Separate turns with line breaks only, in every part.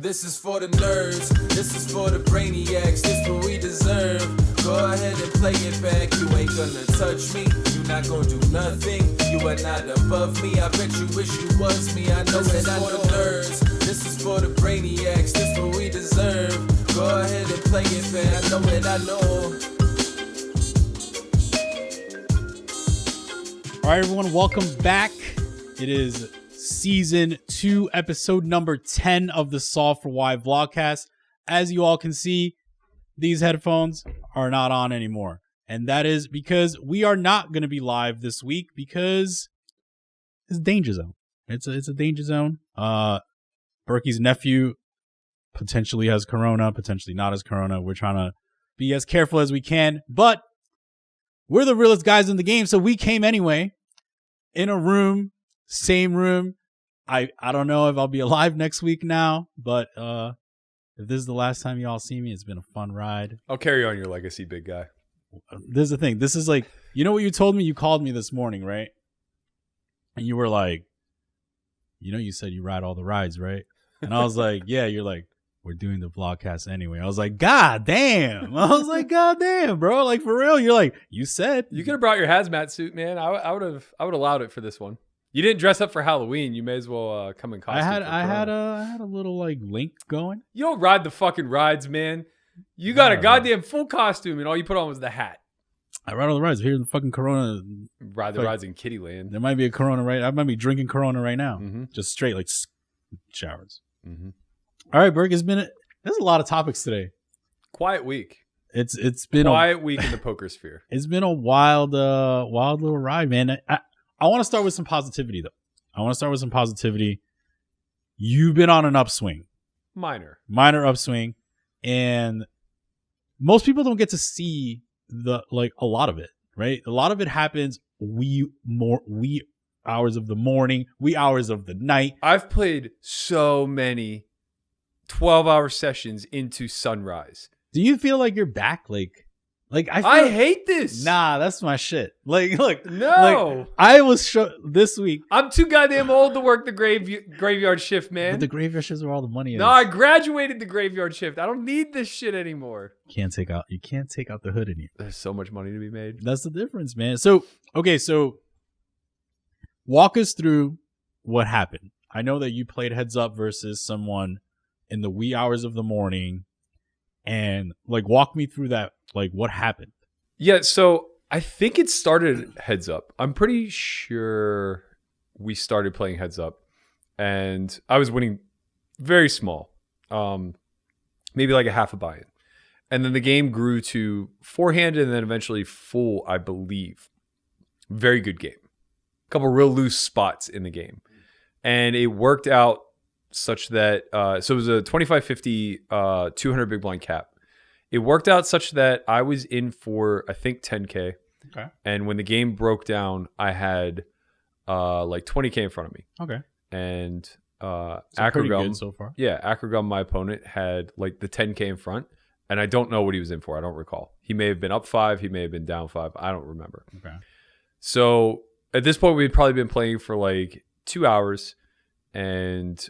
This is for the nerds, this is for the brainiacs, this what we deserve. Go ahead and play it back, you ain't gonna touch me, you not gonna do nothing, you are not above me, I bet you wish you was me, I know that I know. Nerds, this is for the brainiacs, this what we deserve. Go ahead and play it back, I know that I know.
All right, everyone, welcome back. It is Season 2, episode number 10 of the S4Y Vlogcast. As you all can see, these headphones are not on anymore. And that is because we are not going to be live this week because it's a danger zone. It's a danger zone. Berkey's nephew potentially has corona, potentially not has corona. We're trying to be as careful as we can, but we're the realest guys in the game, so we came anyway. In a room, same room. I don't know if I'll be alive next week now, but if this is the last time y'all see me, it's been a fun ride.
I'll carry on your legacy, big guy.
This is the thing. This is like, you know what you told me? You called me this morning, right? And you were like, you know, you said you ride all the rides, right? And I was like, yeah. You're like, we're doing the vlogcast anyway. I was like, God damn. I was like, God damn, bro. Like, for real. You're like, you said.
You could have brought your hazmat suit, man. I would have allowed it for this one. You didn't dress up for Halloween. You may as well come in costume.
I had a little like link going.
You don't ride the fucking rides, man. You got a goddamn full costume, and all you put on was the hat.
I ride all the rides. Here in the fucking Corona.
Ride the rides in Kittyland.
There might be a Corona right. I might be drinking Corona right now.
Mm-hmm.
Just straight like showers.
Mm-hmm.
All right, Berg. There's a lot of topics today.
Quiet week.
It's been
quiet week in the poker sphere.
It's been a wild little ride, man. I want to start with some positivity though. You've been on an upswing.
Minor
upswing, and most people don't get to see a lot of it, right? A lot of it happens wee hours of the morning, wee hours of the night.
I've played so many 12-hour sessions into sunrise.
Do you feel like you're back?
I hate this.
Nah, that's my shit. Look,
no.
I was this week.
I'm too goddamn old to work the graveyard shift, man.
But the graveyard shifts are where all the money is.
No, I graduated the graveyard shift. I don't need this shit anymore.
You can't take out the hood in you.
There's so much money to be made.
That's the difference, man. So walk us through what happened. I know that you played heads up versus someone in the wee hours of the morning, and walk me through that. What happened?
Yeah, so I think it started heads up. I'm pretty sure we started playing heads up, and I was winning very small, maybe like a half a buy-in. And then the game grew to four-handed and then eventually full, I believe. Very good game. A couple real loose spots in the game. And it worked out such that, so it was a 25-50, 200 big blind cap. It worked out such that I was in for, I think, 10K.
Okay. And
when the game broke down, I had like 20K in front of me.
Okay.
And
pretty good so far.
Yeah, Acrogum, my opponent, had like the 10K in front. And I don't know what he was in for. I don't recall. He may have been up 5. He may have been down 5. I don't remember.
Okay.
So at this point, we'd probably been playing for like 2 hours. And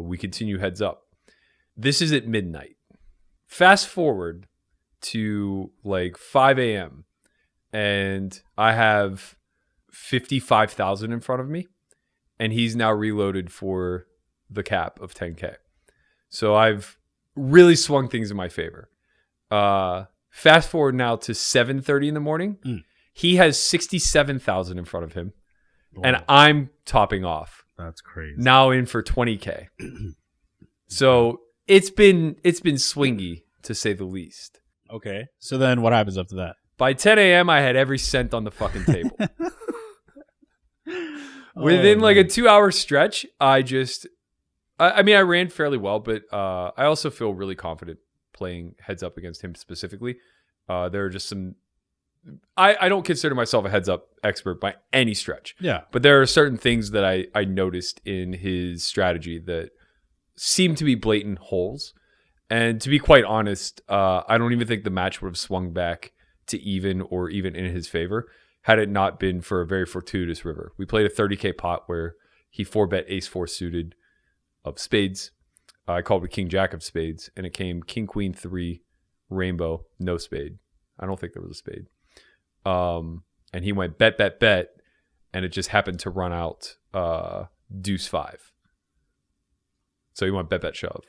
we continue heads up. This is at midnight. Fast forward to like 5 a.m. and I have 55,000 in front of me, and he's now reloaded for the cap of 10K. So I've really swung things in my favor. Fast forward now to 7:30 in the morning. He has 67,000 in front of him, and I'm topping off.
That's crazy.
Now in for 20K. So it's been swingy, to say the least.
Okay. So then what happens after that?
By 10 a.m., I had every cent on the fucking table. Within like a 2-hour stretch, I ran fairly well, but I also feel really confident playing heads up against him specifically. There are just some... I don't consider myself a heads up expert by any stretch.
Yeah.
But there are certain things that I noticed in his strategy that seem to be blatant holes. And to be quite honest, I don't even think the match would have swung back to even or even in his favor had it not been for a very fortuitous river. We played a 30K pot where he 4-bet ace-4 suited of spades. I called with king jack of spades, and it came king queen 3 rainbow, no spade. I don't think there was a spade. And he went bet, and it just happened to run out deuce 5. So he went bet, shove.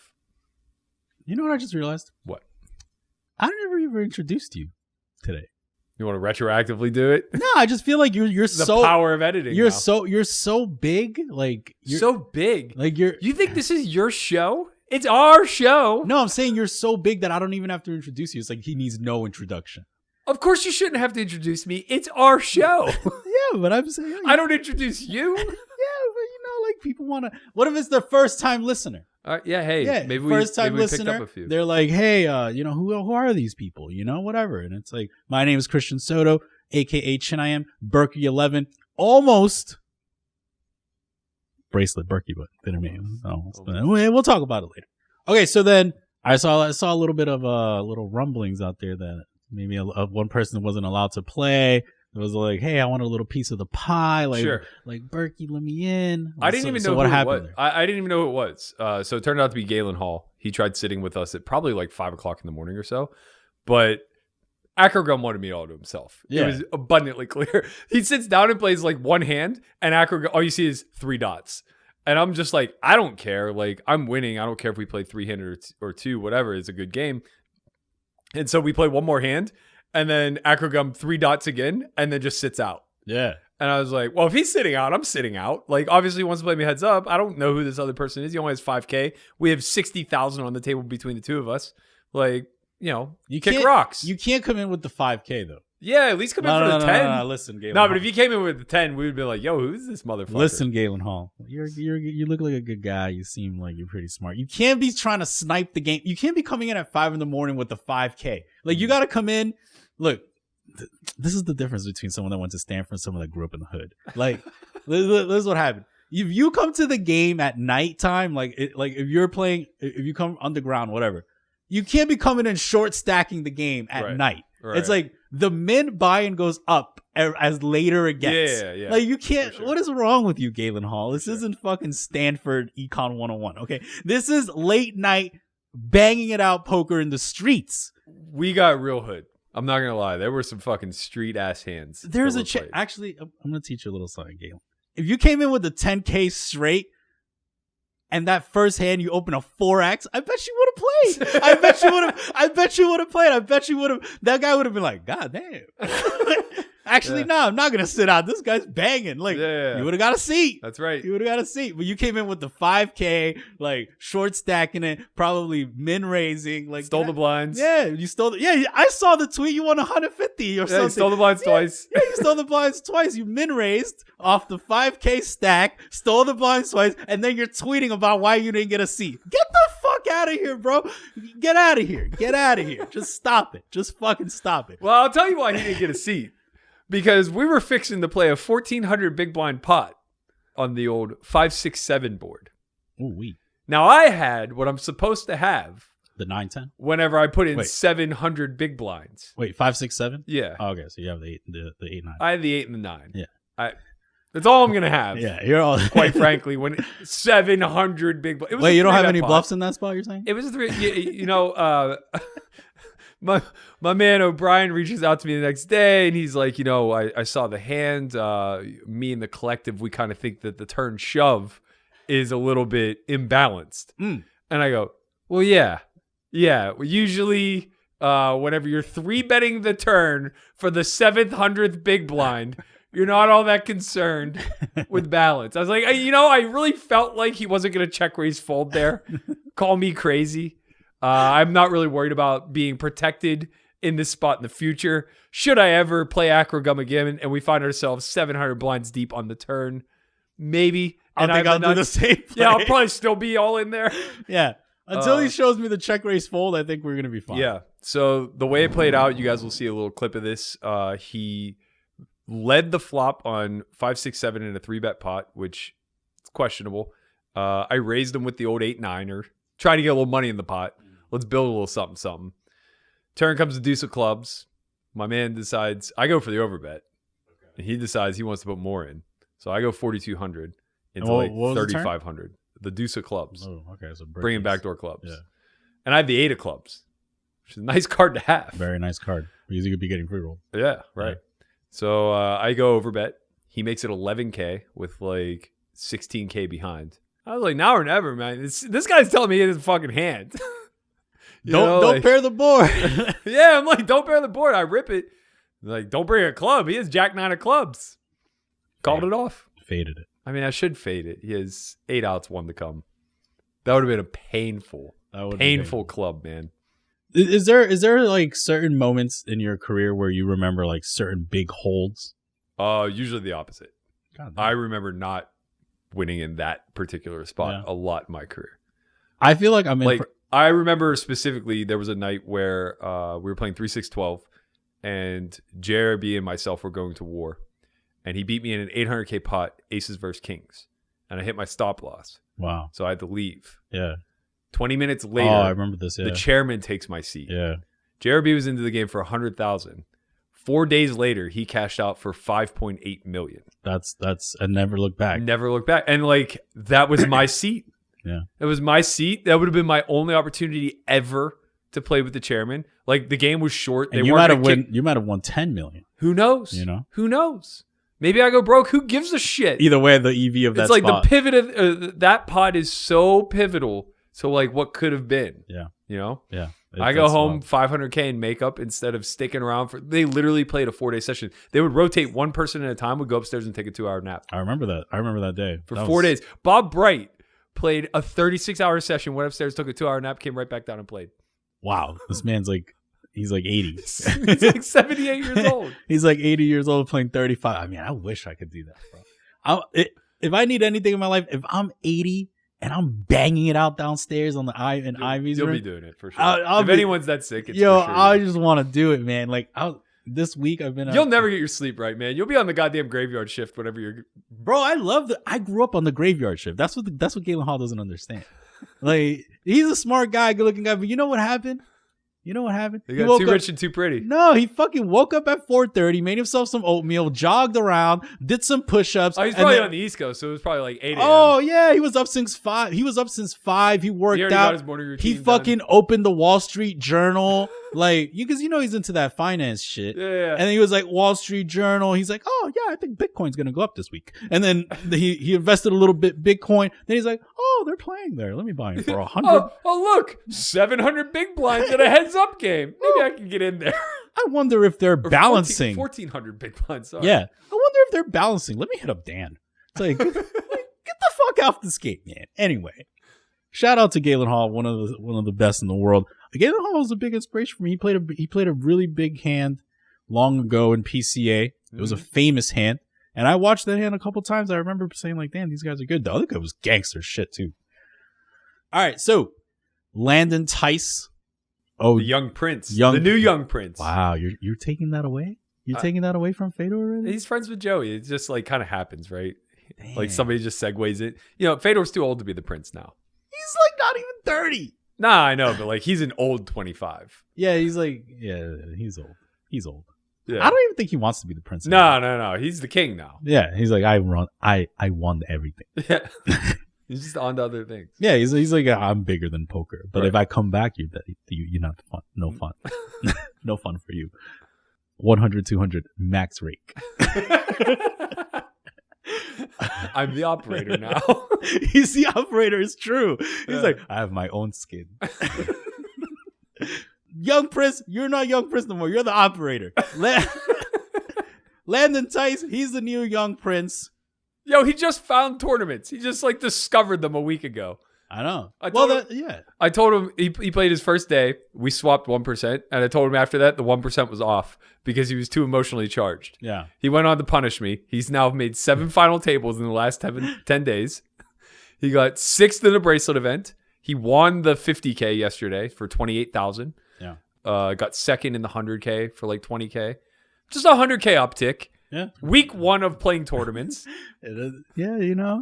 You know what I just realized?
What?
I never even introduced you today.
You want to retroactively do it?
No, I just feel like you're
The
so
power of editing.
You're
now.
you're so big, like you're
so big.
Like you're.
You think this is your show? It's our show.
No, I'm saying you're so big that I don't even have to introduce you. It's like he needs no introduction.
Of course, you shouldn't have to introduce me. It's our show.
Yeah, but I'm saying
I don't introduce you.
Yeah, but you know, like people want to. What if it's their first time listener?
Yeah, hey,
Yeah,
maybe
first time
maybe we picked
listener.
up a few.
They're like, hey, you know, who are these people? You know, whatever. And it's like, my name is Christian Soto, aka Chinayam Berkey 11, almost bracelet Berkey, but didn't mean almost. But we'll talk about it later. Okay, so then I saw a little bit of little rumblings out there that maybe one person wasn't allowed to play. It was like, hey, I want a little piece of the pie. Like,
Sure.
Like Berkey, let me in.
I didn't even know
what
who
happened
it was.
there.
I didn't even know who it was. So it turned out to be Galen Hall. He tried sitting with us at probably like 5 o'clock in the morning or so. But Acrogum wanted me all to himself.
Yeah.
It was abundantly clear. He sits down and plays like one hand, and Acrogum, all you see is 3 dots. And I'm just like, I don't care. Like, I'm winning. I don't care if we play 3-handed or 2, whatever. It's a good game. And so we play one more hand, and then Acrogum 3 dots again, and then just sits out.
Yeah.
And I was like, well, if he's sitting out, I'm sitting out. Like, obviously, he wants to play me heads up. I don't know who this other person is. He only has 5K. We have 60,000 on the table between the two of us. Like, you know,
You
kick
can't-
rocks.
You can't come in with the 5K though.
Yeah, at least come in for the 10.
No, listen, Galen.
No, but if you came in with the 10, we would be like, yo, who's this motherfucker?
Listen, Galen Hall, you look like a good guy. You seem like you're pretty smart. You can't be trying to snipe the game. You can't be coming in at 5 in the morning with the 5K. Like, you got to come in. Look, this is the difference between someone that went to Stanford and someone that grew up in the hood. Like, this is what happened. If you come to the game at nighttime, like if you're playing, if you come underground, whatever, you can't be coming in short stacking the game at night.
Right.
It's like the min buy-in goes up as later it gets.
Yeah.
Like, you can't.
For sure.
What is wrong with you, Galen Hall? This isn't fucking Stanford Econ 101. Okay, this is late night banging it out poker in the streets.
We got real hood. I'm not going to lie. There were some fucking street ass hands.
There's
that
a
were
chance.
played.
Actually, I'm gonna teach you a little something, Galen. If you came in with the 10K straight, and that first hand you open a 4X, I bet you would have played. I bet you would have played. I bet you would have. That guy would have been like, God damn. Actually, no, I'm not gonna sit out. This guy's banging. Like,
Yeah.
you would have got a seat.
That's right.
You would have got a seat. But you came in with the 5K, like short stacking it, probably min raising, like
Stole the blinds.
Yeah, you stole. I saw the tweet. You won 150 or
Yeah,
something.
you stole the blinds twice.
Yeah, you stole the blinds twice. You min raised off the 5K stack, stole the blinds twice, and then you're tweeting about why you didn't get a seat. Get the fuck out of here, bro. Get out of here. Get out of here. Just stop it. Just fucking stop it.
Well, I'll tell you why he didn't get a seat. Because we were fixing to play a 1,400 big blind pot on the old 5-6-7 board.
Ooh, wee.
Now, I had what I'm supposed to have
The 9-10?
whenever I put in
Wait.
700 big blinds.
Wait, 5-6-7?
Yeah.
Oh, okay, so you have the 8-9.
I had the 8 and the 9.
Yeah.
That's all I'm going to have.
Yeah, you're all.
Quite frankly, when 700 big blinds.
Wait, you don't have any bluffs in that spot, you're saying?
It was a 3. You know, my man O'Brien reaches out to me the next day, and he's like, you know, I saw the hand. Me and the collective, we kind of think that the turn shove is a little bit imbalanced. And I go, well, yeah. Usually, whenever you're 3-betting the turn for the 700th big blind, you're not all that concerned with balance. I was like, I really felt like he wasn't going to check raise fold there. Call me crazy. I'm not really worried about being protected in this spot in the future. Should I ever play Acrogum again and we find ourselves 700 blinds deep on the turn? Maybe.
I think I'll do the same play.
Yeah, I'll probably still be all in there.
Yeah. Until he shows me the check raise fold, I think we're going to be fine.
Yeah. So the way it played out, you guys will see a little clip of this. He led the flop on 5-6-7 in a 3-bet pot, which is questionable. I raised him with the old 8-9er, trying to get a little money in the pot. Let's build a little something. Turn comes the deuce of clubs. My man decides, I go for the overbet. And he decides he wants to put more in. So I go 4,200 into
what
like
was the turn?
3,500. the deuce of clubs.
Oh, okay. So
Bringing backdoor clubs.
Yeah.
And I have the 8 of clubs, which is a nice card to have.
Very nice card because you could be getting free roll.
Yeah, right. Yeah. So I go over bet. He makes it 11K with like 16K behind. I was like, now or never, man. This guy's telling me his fucking hand.
Don't pair the board.
Yeah, I'm like, don't pair the board. I rip it. Like, don't bring a club. He has Jack 9 of clubs. Called it off.
Faded it.
I mean, I should fade it. He has 8 outs, 1 to come. That would have been a painful club, man.
Is there like certain moments in your career where you remember like certain big holds?
Usually the opposite. I remember not winning in that particular spot a lot in my career.
I feel like I'm in
I remember specifically there was a night where we were playing 3-6-12 and JRB and myself were going to war. And he beat me in an 800K pot, aces versus kings. And I hit my stop loss.
Wow.
So I had to leave.
Yeah.
20 minutes later,
I remember this. Yeah.
The chairman takes my seat.
Yeah.
JRB was into the game for 100,000. 4 days later, he cashed out for 5.8 million.
That's I never look back.
Never look back. And like that was my seat.
Yeah.
It was my seat. That would have been my only opportunity ever to play with the chairman. Like the game was short.
And you might have won 10 million.
Who knows?
You know?
Who knows? Maybe I go broke. Who gives a shit?
Either way, the EV of that spot.
It's like the pivot of that pot is so pivotal. So like what could have been.
Yeah.
You know?
Yeah.
I go home 500K in makeup instead of sticking around for. They literally played a 4-day session. They would rotate one person at a time, would go upstairs and take a 2-hour nap.
I remember that day.
For 4 days. Bob Bright played a 36-hour session, went upstairs, took a 2-hour nap, came right back down and played.
Wow. This man's like, he's like 80.
He's like 78 years old.
He's like 80 years old playing 35. I mean, I wish I could do that, bro. If I need anything in my life, if I'm 80 and I'm banging it out downstairs on the Ivy's
room,
you'll
be doing it for sure. If anyone's that sick, it's for sure.
I just want to do it, man. Like this week I've been.
You'll never get your sleep right, man. You'll be on the goddamn graveyard shift whenever you're.
Bro, I grew up on the graveyard shift. That's what Galen Hall doesn't understand. Like he's a smart guy, good looking guy, but you know what happened? You
got too rich and too pretty.
No, he fucking woke up at 4:30, made himself some oatmeal, jogged around, did some push-ups.
Oh, he's probably on the East Coast, so it was probably like 8 a.m.
Oh, yeah, he was up since 5. He worked out.
Got his morning routine
he fucking opened the Wall Street Journal. Like, because he's into that finance shit.
Yeah.
And then he was like, Wall Street Journal. He's like, oh, yeah, I think Bitcoin's going to go up this week. And then he invested a little bit Bitcoin. Then he's like, oh, they're playing there. Let me buy it for 100.
Oh, look, 700 big blinds and a heads-up game. Maybe I can get in there.
I wonder if they're balancing.
1,400 big blinds. Sorry.
Yeah. I wonder if they're balancing. Let me hit up Dan. It's like, get the fuck off the skate, man. Anyway, shout out to Galen Hall, one of the best in the world. Galen Hall was a big inspiration for me. He played a really big hand long ago in PCA. It was a famous hand. And I watched that hand a couple times. I remember saying like, damn, these guys are good. The other guy was gangster shit too. All right. So Landon Tice. Oh,
the young prince. The new young prince.
Wow. You're taking that away? You're taking that away from Fedor already?
He's friends with Joey. It just like kind of happens, right?
Damn.
Like somebody just segues it. Fedor's too old to be the prince now.
He's like not even 30.
Nah, I know, but like he's an old 25.
Yeah, he's old. He's old.
Yeah.
I don't even think he wants to be the prince.
No. He's the king now.
Yeah, he's like I won everything.
Yeah. He's just on to other things.
Yeah, he's like I'm bigger than poker. But if I come back, you're not fun. No fun. No fun for you. 100, 200 max rake.
I'm the operator now.
He's the operator. It's true. He's like, I have my own skin. Young Prince, you're not Young Prince no more. You're the operator. Landon Tice, he's the new Young Prince.
Yo, he just found tournaments. He just like discovered them a week ago.
I know.
I told him he played his first day. We swapped 1%. And I told him after that, the 1% was off because he was too emotionally charged.
Yeah.
He went on to punish me. He's now made 7 final tables in the last 10 days. He got 6th in the bracelet event. He won the 50K yesterday for 28,000.
Yeah.
Got 2nd in the 100K for like 20K. Just a 100K uptick.
Yeah.
Week 1 of playing tournaments.
Yeah,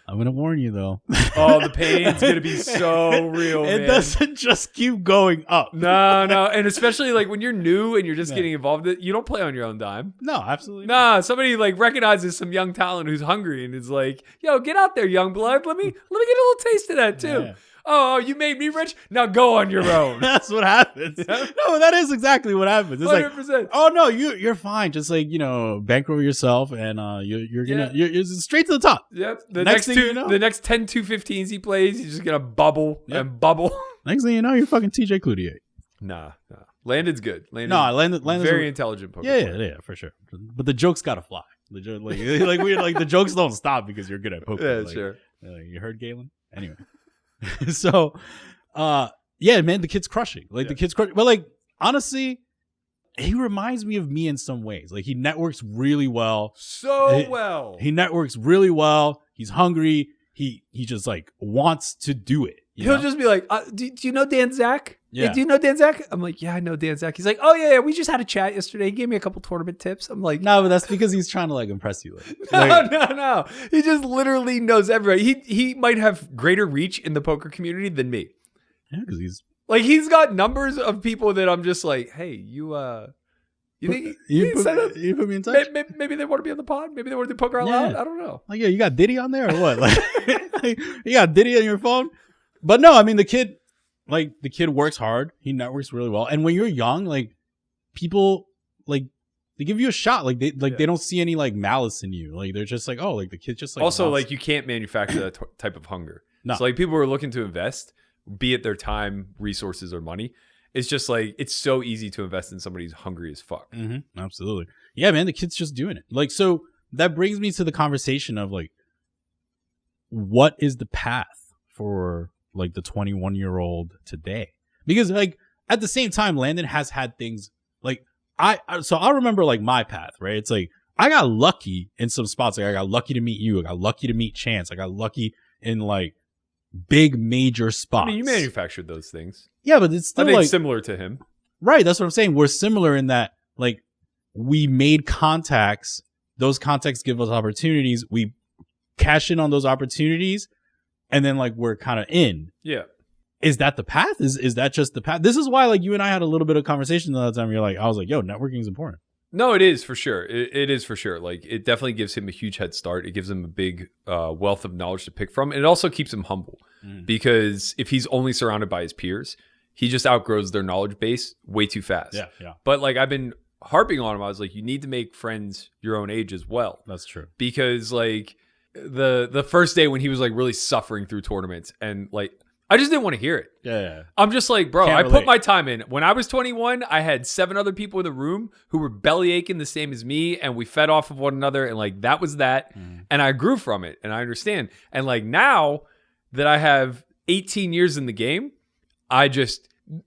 I'm gonna warn you though.
Oh, the pain's gonna be so real.
It
man.
doesn't just keep going up.
No, and especially like when you're new and you're just getting involved, you don't play on your own dime.
No, absolutely.
Nah, somebody like recognizes some young talent who's hungry and is like, "Yo, get out there, young blood. Let me get a little taste of that too."
Yeah.
Oh, you made me rich. Now go on your own.
That's what happens.
Yeah.
No, that is exactly what happens. It's
100%.
like, oh no, you're fine. Just like, bankroll yourself, and you're gonna you're straight to the top.
Yep. The
Next
next
thing you know-
the next 10 215s he plays, he's just gonna bubble and bubble.
Next thing you know, you're fucking TJ Cloutier.
Nah. Landon's good.
Landon's
very intelligent poker
Yeah,
player.
yeah, for sure. But the jokes gotta fly. The joke, the jokes don't stop because you're good at poker.
Yeah, sure.
You heard Galen? Anyway. So, yeah, man, the kid's crushing. The kid's crushing. But honestly, he reminds me of me in some ways. He networks really well.
Well.
He networks really well. He's hungry. He just wants to do it.
He'll just be like, do you know Dan Zach?
Yeah.
Do you know Dan Zach? I'm like, yeah, I know Dan Zach. He's like, oh, yeah, we just had a chat yesterday. He gave me a couple tournament tips. I'm like,
No, but that's because he's trying to impress you.
no. He just literally knows everybody. He might have greater reach in the poker community than me.
Yeah, because
He's got numbers of people that I'm just like, hey, you think
you
set up?
put me in touch?
Maybe they want to be on the pod. Maybe they want to do poker out loud. I don't know.
You got Diddy on there or what? You got Diddy on your phone? But no, I mean the kid works hard. He networks really well. And when you're young, people they give you a shot. They don't see any malice in you. They're just the kid just
Also,
wants-
you can't manufacture that type of hunger.
No.
So people who are looking to invest, be it their time, resources, or money, it's just it's so easy to invest in somebody who's hungry as fuck.
Mm-hmm, absolutely. Yeah, man, the kid's just doing it. So that brings me to the conversation of what is the path for the 21-year-old today? Because at the same time, Landon has had things I remember my path, right? It's I got lucky in some spots. I got lucky to meet you. I got lucky to meet Chance. I got lucky in big major spots.
I mean, you manufactured those things.
Yeah, but it's still
similar to him.
Right, that's what I'm saying. We're similar in that we made contacts. Those contacts give us opportunities. We cash in on those opportunities, and then we're kind of in.
Yeah.
Is that the path? Is that just the path? This is why you and I had a little bit of conversation the other time. I was like, yo, networking is important.
No, it is for sure. It is for sure. It definitely gives him a huge head start. It gives him a big wealth of knowledge to pick from. And it also keeps him humble because if he's only surrounded by his peers, he just outgrows their knowledge base way too fast.
Yeah.
But I've been harping on him. I was like, you need to make friends your own age as well.
That's true.
Because the first day when he was really suffering through tournaments and I just didn't want to hear it.
Yeah.
I'm just bro,
Can't
I
relate.
put my time in. When I was 21, I had 7 other people in the room who were belly aching the same as me, and we fed off of one another, and that was that. And I grew from it, and I understand. And now that I have 18 years in the game,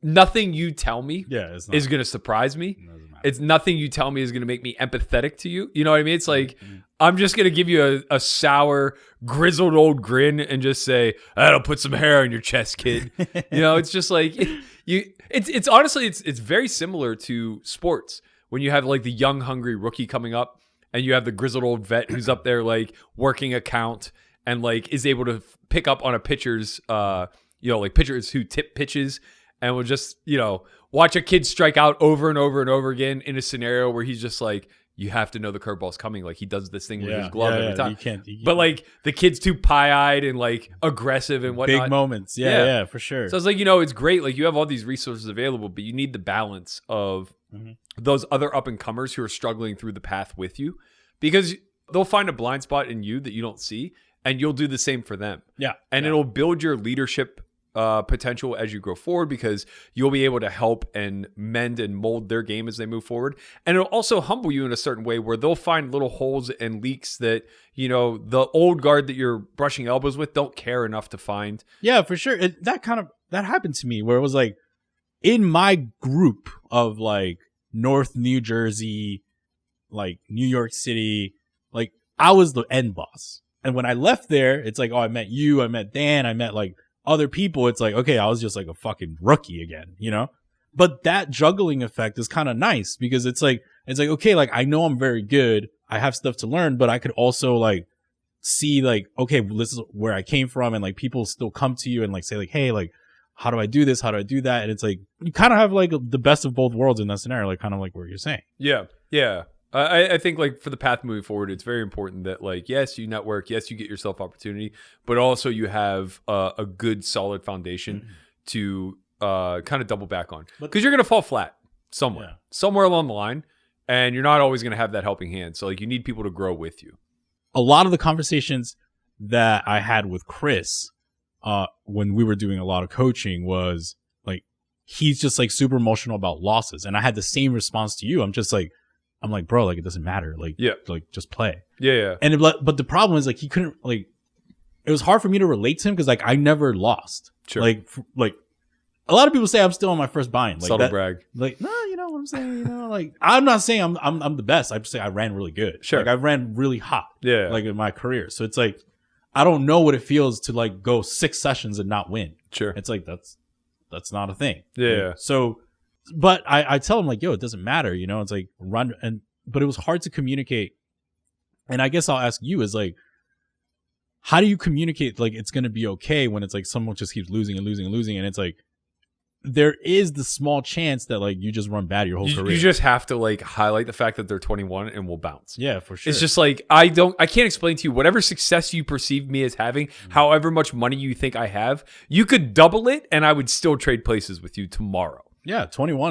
nothing you tell me is going to surprise me. It's nothing you tell me is going to make me empathetic to you. You know what I mean? It's I'm just going to give you a sour, grizzled old grin and just say, that'll put some hair on your chest, kid. It's just it's honestly, it's very similar to sports when you have the young, hungry rookie coming up and you have the grizzled old vet who's up there working a count and is able to pick up on a pitcher's, pitchers who tip pitches and will just, watch a kid strike out over and over and over again in a scenario where he's just you have to know the curveball's coming. He does this thing with his glove every time.
You can't.
But the kid's too pie-eyed and aggressive and whatnot.
Big moments. Yeah, for sure.
So it's it's great. You have all these resources available, but you need the balance of those other up-and-comers who are struggling through the path with you because they'll find a blind spot in you that you don't see and you'll do the same for them.
Yeah.
And it'll build your leadership potential as you grow forward because you'll be able to help and mend and mold their game as they move forward. And it'll also humble you in a certain way where they'll find little holes and leaks that, the old guard that you're brushing elbows with don't care enough to find.
Yeah, for sure. That happened to me where it was in my group of North New Jersey, New York City, I was the end boss. And when I left there, it's I met you, I met Dan, I met other people. It's okay, I was just a fucking rookie again, But that juggling effect is kind of nice because it's okay, I know I'm very good. I have stuff to learn, but I could also see like, okay, this is where I came from, and like people still come to you and like say like, hey, like, how do I do this? How do I do that? And it's like you kind of have like the best of both worlds in that scenario, like kind of like what you're saying.
Yeah. I think like for the path moving forward, it's very important that like, yes, you network, yes, you get yourself opportunity, but also you have a good solid foundation to kind of double back on, because you're going to fall flat somewhere along the line, and you're not always going to have that helping hand. So like you need people to grow with you.
A lot of the conversations that I had with Chris when we were doing a lot of coaching was like, he's just like super emotional about losses. And I had the same response to you. I'm like, bro, like it doesn't matter. Like, like just play. Yeah. And but the problem is like, he couldn't like, it was hard for me to relate to him because like I never lost. Sure. Like a lot of people say I'm still on my first buy-in. Like
subtle brag.
Like, no, you know what I'm saying? You know, like I'm not saying I'm the best. I just say I ran really good.
Sure.
Like I ran really hot.
Yeah.
Like in my career. So it's like, I don't know what it feels to like go 6 sessions and not win.
Sure.
It's like, that's not a thing.
Yeah.
So, but I tell him like, yo, it doesn't matter. You know, it's like but it was hard to communicate. And I guess I'll ask you is like, how do you communicate like it's going to be okay when it's like someone just keeps losing and losing and losing, and it's like there is the small chance that like you just run bad your whole career.
You just have to like highlight the fact that they're 21 and will bounce.
Yeah, for sure.
It's just like I can't explain to you whatever success you perceive me as having, however much money you think I have, you could double it and I would still trade places with you tomorrow.
Yeah,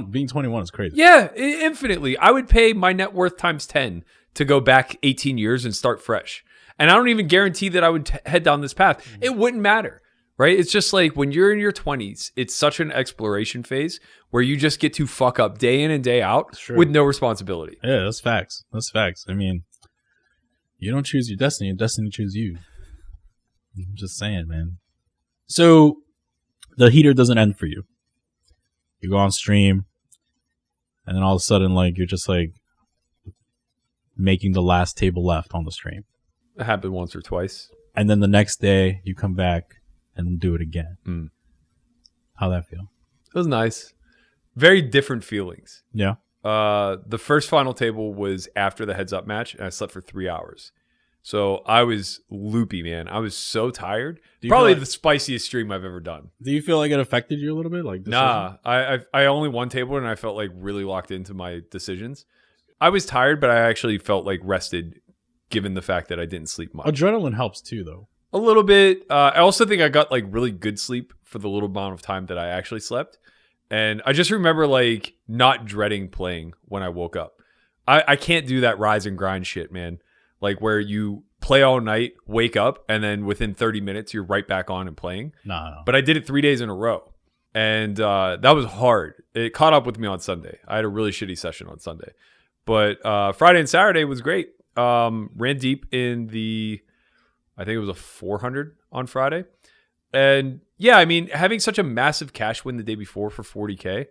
being 21 is crazy.
Yeah, infinitely. I would pay my net worth times 10 to go back 18 years and start fresh. And I don't even guarantee that I would head down this path. It wouldn't matter, right? It's just like when you're in your 20s, it's such an exploration phase where you just get to fuck up day in and day out with no responsibility.
Yeah, that's facts. I mean, you don't choose your destiny. Your destiny chooses you. I'm just saying, man. So the heater doesn't end for you. You go on stream, and then all of a sudden, like, you're just like making the last table left on the stream.
It happened once or twice.
And then the next day, you come back and do it again. How'd that feel?
It was nice. Very different feelings.
Yeah.
The first final table was after the heads up match, and I slept for 3 hours. So I was loopy, man. I was so tired. Probably the spiciest stream I've ever done.
Do you feel like it affected you a little bit? Like
Nah, I only won table, and I felt like really locked into my decisions. I was tired, but I actually felt like rested, given the fact that I didn't sleep much.
Adrenaline helps too, though.
A little bit. I also think I got like really good sleep for the little amount of time that I actually slept. And I just remember like not dreading playing when I woke up. I can't do that rise and grind shit, man. Like where you play all night, wake up, and then within 30 minutes, you're right back on and playing.
No.
But I did it 3 days in a row. And that was hard. It caught up with me on Sunday. I had a really shitty session on Sunday. But Friday and Saturday was great. Ran deep in I think it was a 400 on Friday. And yeah, I mean, having such a massive cash win the day before for 40K,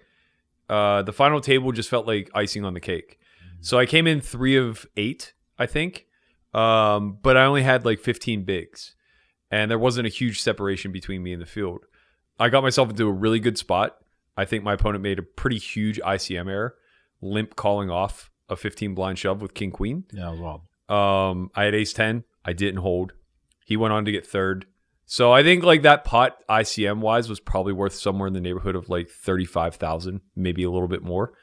the final table just felt like icing on the cake. So I came in 3 of 8, I think. But I only had like 15 bigs. And there wasn't a huge separation between me and the field. I got myself into a really good spot. I think my opponent made a pretty huge ICM error, limp calling off a 15 blind shove with king queen.
Yeah, it was wild.
I had ace 10. I didn't hold. He went on to get third. So I think like that pot ICM wise was probably worth somewhere in the neighborhood of like 35,000, maybe a little bit more.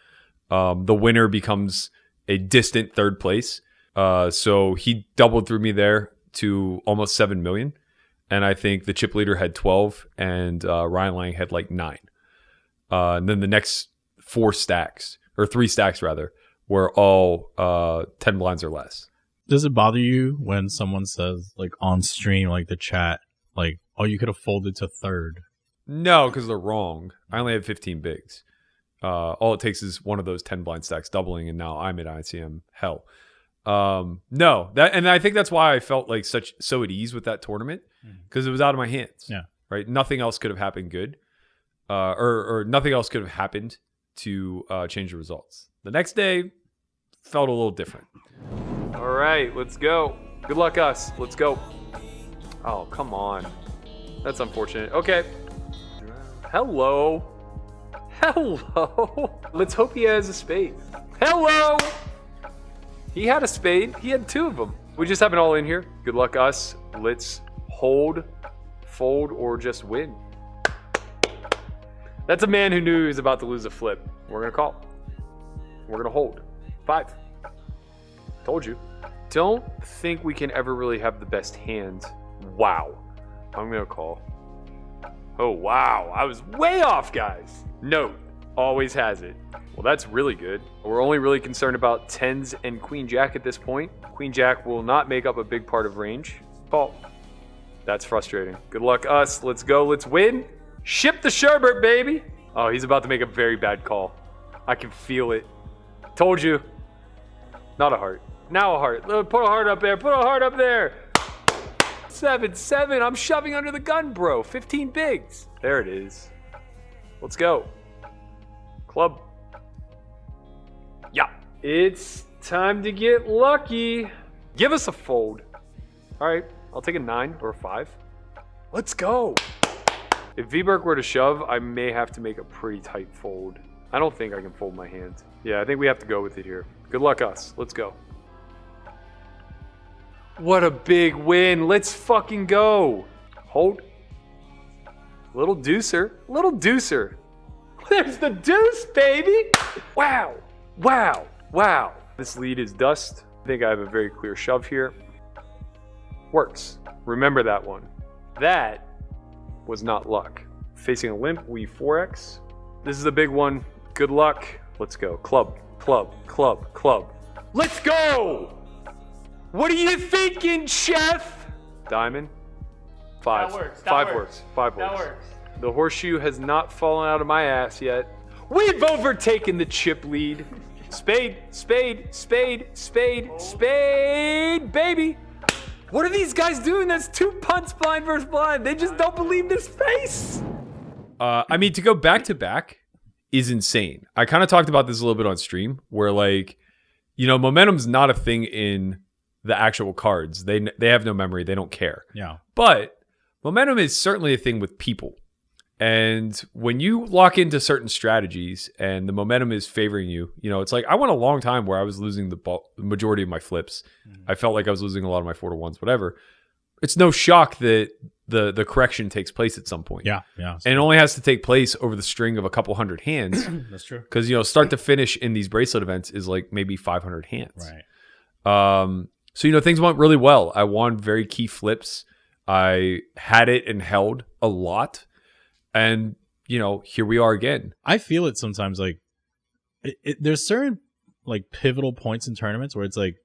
The winner becomes a distant third place. So he doubled through me there to almost 7 million. And I think the chip leader had 12 and Ryan Lang had like 9. And then the next 3 stacks rather, were all 10 blinds or less.
Does it bother you when someone says like on stream, like the chat, like, oh, you could have folded to third?
No, because they're wrong. I only have 15 bigs. All it takes is one of those 10 blind stacks doubling, and now I'm at ICM hell. No, and I think that's why I felt like so at ease with that tournament, because it was out of my hands.
Yeah. Right.
Nothing else could have happened good, or nothing else could have happened to change the results. The next day felt a little different. All right, let's go. Good luck, us. Let's go. Oh, come on. That's unfortunate. Okay. Hello. Let's hope he has a spade. Hello. He had a spade. He had 2 of them. We just have it all in here. Good luck us. Let's hold, fold, or just win. That's a man who knew he was about to lose a flip. We're going to call. We're going to hold. 5. Told you. Don't think we can ever really have the best hand. Wow. I'm going to call. Oh, wow. I was way off, guys. Note, always has it. Well, that's really good. We're only really concerned about 10s and queen jack at this point. Queen jack will not make up a big part of range. Call. That's frustrating. Good luck us. Let's go. Let's win. Ship the sherbet, baby. Oh, he's about to make a very bad call. I can feel it. Told you. Not a heart. Now a heart. Put a heart up there. Put a heart up there. 7-7. I'm shoving under the gun, bro. 15 bigs. There it is. Let's go. Club. Yeah. It's time to get lucky. Give us a fold. All right. I'll take a 9 or a 5. Let's go. If V-Berk were to shove, I may have to make a pretty tight fold. I don't think I can fold my hand. Yeah, I think we have to go with it here. Good luck us. Let's go. What a big win. Let's fucking go. Hold. Little deucer. Little deucer. There's the deuce, baby. Wow. Wow. Wow. This lead is dust. I think I have a very clear shove here. Works. Remember that one. That was not luck. Facing a limp, we 4x. This is a big one. Good luck. Let's go. Club, club, club, club. Let's go! What are you thinking, chef? Diamond. 5.
That works.
5 works. 5 works.
That works.
The horseshoe has not fallen out of my ass yet. We've overtaken the chip lead. Spade, spade, spade, spade, spade, baby. What are these guys doing? That's 2 punts blind versus blind. They just don't believe this face. I mean, to go back to back is insane. I kind of talked about this a little bit on stream where, like, you know, momentum's not a thing in the actual cards. They have no memory. They don't care.
Yeah.
But momentum is certainly a thing with people. And when you lock into certain strategies and the momentum is favoring you, you know, it's like I went a long time where I was losing the majority of my flips. I felt like I was losing a lot of my 4-to-1s, whatever. It's no shock that the correction takes place at some point.
Yeah. Yeah.
And it only has to take place over the string of a couple hundred hands.
That's true.
Because, you know, start to finish in these bracelet events is like maybe 500 hands.
Right.
So, you know, things went really well. I won very key flips. I had it and held a lot. And, you know, here we are again.
I feel it sometimes, like, there's certain, like, pivotal points in tournaments where it's like,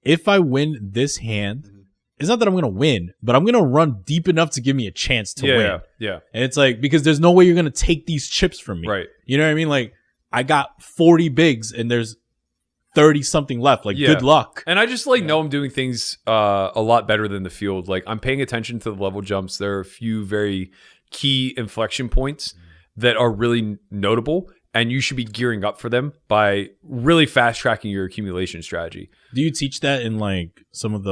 if I win this hand, it's not that I'm going to win, but I'm going to run deep enough to give me a chance to win.
Yeah.
And it's like, because there's no way you're going to take these chips from me.
Right.
You know what I mean? Like, I got 40 bigs and there's 30 something left. Like, good luck.
And I just like know I'm doing things a lot better than the field. Like, I'm paying attention to the level jumps. There are a few very key inflection points that are really notable, and you should be gearing up for them by really fast tracking your accumulation strategy.
Do you teach that in like some of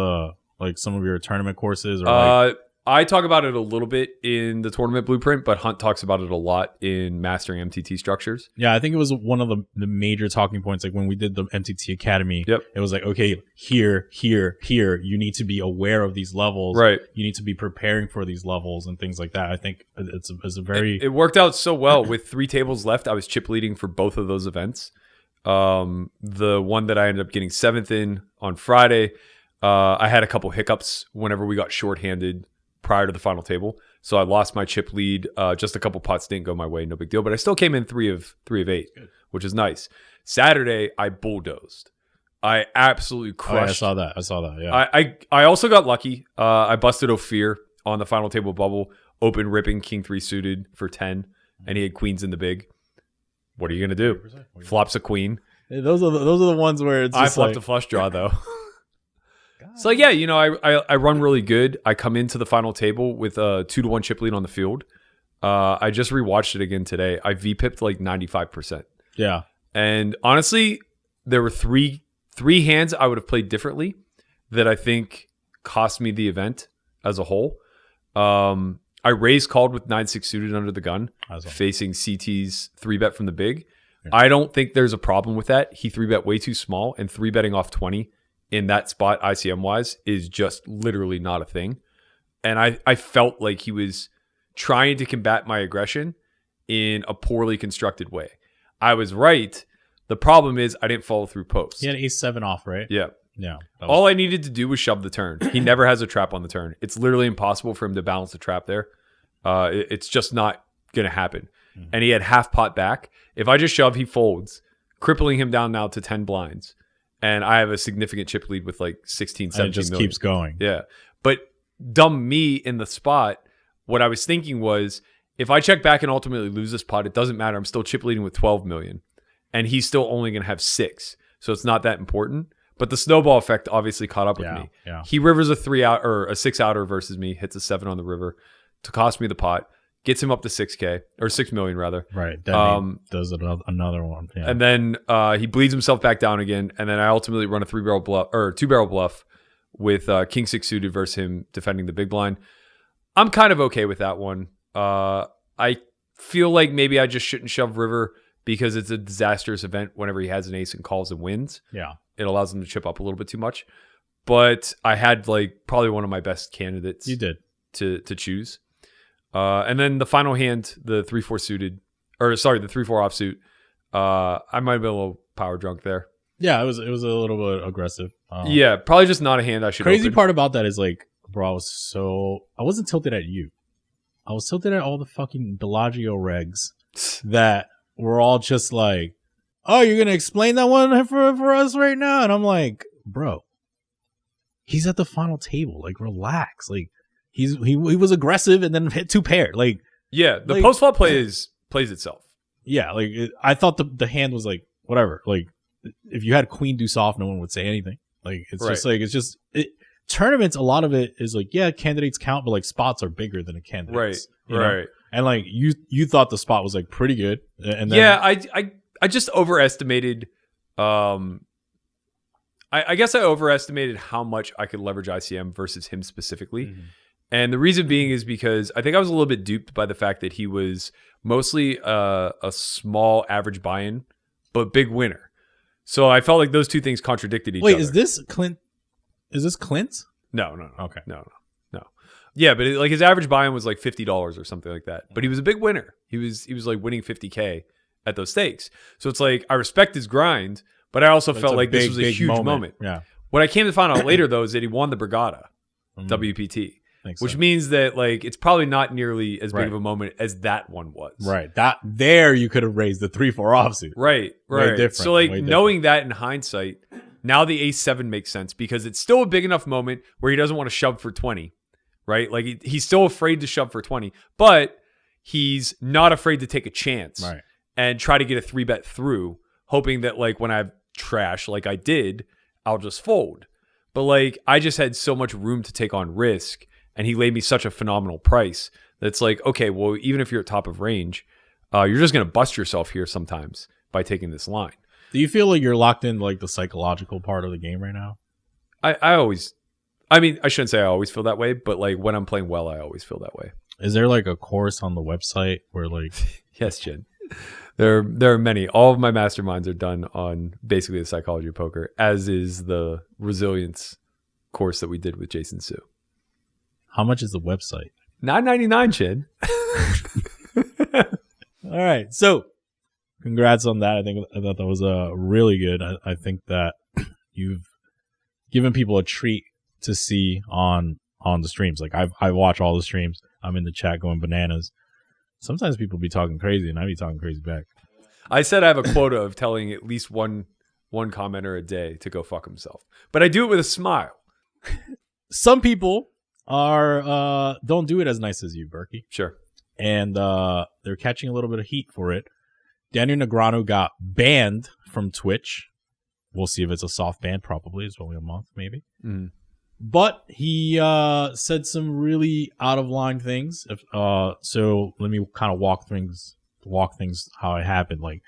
your tournament courses? Or like,
I talk about it a little bit in the tournament blueprint, but Hunt talks about it a lot in mastering MTT structures.
Yeah, I think it was one of the major talking points. Like when we did the MTT Academy, it was like, okay, here, you need to be aware of these levels.
Right. You
need to be preparing for these levels and things like that. I think it's a very...
It worked out so well. With 3 tables left, I was chip leading for both of those events. The one that I ended up getting 7th in on Friday, I had a couple hiccups whenever we got shorthanded prior to the final table. So I lost my chip lead. Just a couple pots didn't go my way. No big deal. But I still came in 3 of 8, which is nice. Saturday, I bulldozed. I absolutely crushed.
I saw that. Yeah.
I also got lucky. I busted Ophir on the final table bubble. Open ripping King 3 suited for 10. And he had queens in the big. What are you going to do? Flops a queen.
Hey, those are the ones where it's
I flopped a flush draw, though. So, yeah, you know, I run really good. I come into the final table with a 2-to-1 chip lead on the field. I just rewatched it again today. I V-pipped like 95%.
Yeah.
And honestly, there were three hands I would have played differently that I think cost me the event as a whole. I called with 9-6 suited under the gun, facing CT's 3-bet from the big. Yeah. I don't think there's a problem with that. He 3-bet way too small, and 3-betting off 20 in that spot ICM wise is just literally not a thing. And I felt like he was trying to combat my aggression in a poorly constructed way. I was right. The problem is I didn't follow through post.
He had ace-7 off, right?
Yeah.
Yeah.
All I needed to do was shove the turn. He never has a trap on the turn. It's literally impossible for him to balance the trap there. It's just not going to happen. Mm-hmm. And he had half pot back. If I just shove, he folds, crippling him down now to 10 blinds. And I have a significant chip lead with like 16, 17
and it just
million.
keeps going.
Yeah. But dumb me in the spot, what I was thinking was, if I check back and ultimately lose this pot, it doesn't matter. I'm still chip leading with 12 million. And he's still only going to have 6. So it's not that important. But the snowball effect obviously caught up with me.
Yeah.
He rivers a 3-out or a 6-outer versus me, hits a 7 on the river to cost me the pot, gets him up to 6K or 6 million rather.
Right. Then he does another one. Yeah.
And then he bleeds himself back down again. And then I ultimately run a 3-barrel bluff or 2-barrel bluff with King 6 suited versus him defending the big blind. I'm kind of okay with that one. I feel like maybe I just shouldn't shove river because it's a disastrous event whenever he has an ace and calls and wins.
Yeah.
It allows him to chip up a little bit too much. But I had like probably one of my best candidates.
You did.
To choose. And then the final hand, the 3-4 suited, or sorry, the 3-4 offsuit. I might have been a little power drunk there.
Yeah, it was a little bit aggressive.
Yeah, probably just not a hand I should
Crazy
open.
part about that is like, bro, I wasn't tilted at you. I was tilted at all the fucking Bellagio regs that were all just like, oh, you're going to explain that one for us right now? And I'm like, bro, he's at the final table. Like, relax. Like, he was aggressive and then hit 2 pair. Like,
yeah, the
like,
post flop plays itself.
Yeah, like I thought the hand was like whatever. Like, if you had queen deuce off, no one would say anything. Like, it's
right.
just like tournaments. A lot of it is like, yeah, candidates count, but like spots are bigger than a candidate.
Right,
you
right.
know? And like you thought the spot was like pretty good, and then,
yeah, I just overestimated. I guess I overestimated how much I could leverage ICM versus him specifically. Mm-hmm. And the reason being is because I think I was a little bit duped by the fact that he was mostly a small average buy-in, but big winner. So I felt like those two things contradicted each other.
Wait, is this Clint? Is this Clint?
No.
Okay.
No. Yeah, but like his average buy-in was like $50 or something like that. But he was a big winner. He was like winning 50K at those stakes. So it's like I respect his grind, but I also felt like this was a huge moment.
Yeah.
What I came to find out later though is that he won the Brigada WPT. Which means that like it's probably not nearly as big of a moment as that one was.
Right. That there you could have raised the 3-4 offsuit.
Right. So like knowing that in hindsight, now the ace-7 makes sense because it's still a big enough moment where he doesn't want to shove for 20. Right? Like he's still afraid to shove for 20, but he's not afraid to take a chance and try to get a 3-bet through, hoping that like when I have trash like I did, I'll just fold. But like I just had so much room to take on risk. And he laid me such a phenomenal price that's like, okay, well, even if you're at top of range, you're just going to bust yourself here sometimes by taking this line.
Do you feel like you're locked in like the psychological part of the game right now?
I mean, I shouldn't say I always feel that way, but like when I'm playing well, I always feel that way.
Is there like a course on the website where like...
Yes, Jen. There are many. All of my masterminds are done on basically the psychology of poker, as is the resilience course that we did with Jason Su.
How much is the website?
$9.99, Chin.
All right. So congrats on that. I thought that was really good. I think that you've given people a treat to see on the streams. Like I watch all the streams. I'm in the chat going bananas. Sometimes people be talking crazy and I be talking crazy back.
I said I have a quota of telling at least one commenter a day to go fuck himself. But I do it with a smile.
Some people don't do it as nice as you, Berkey.
Sure.
And they're catching a little bit of heat for it. Daniel Negreanu got banned from Twitch. We'll see if it's a soft ban. Probably. It's only a month, maybe.
Mm.
But he said some really out of line things. So let me kind of walk things how it happened. Like,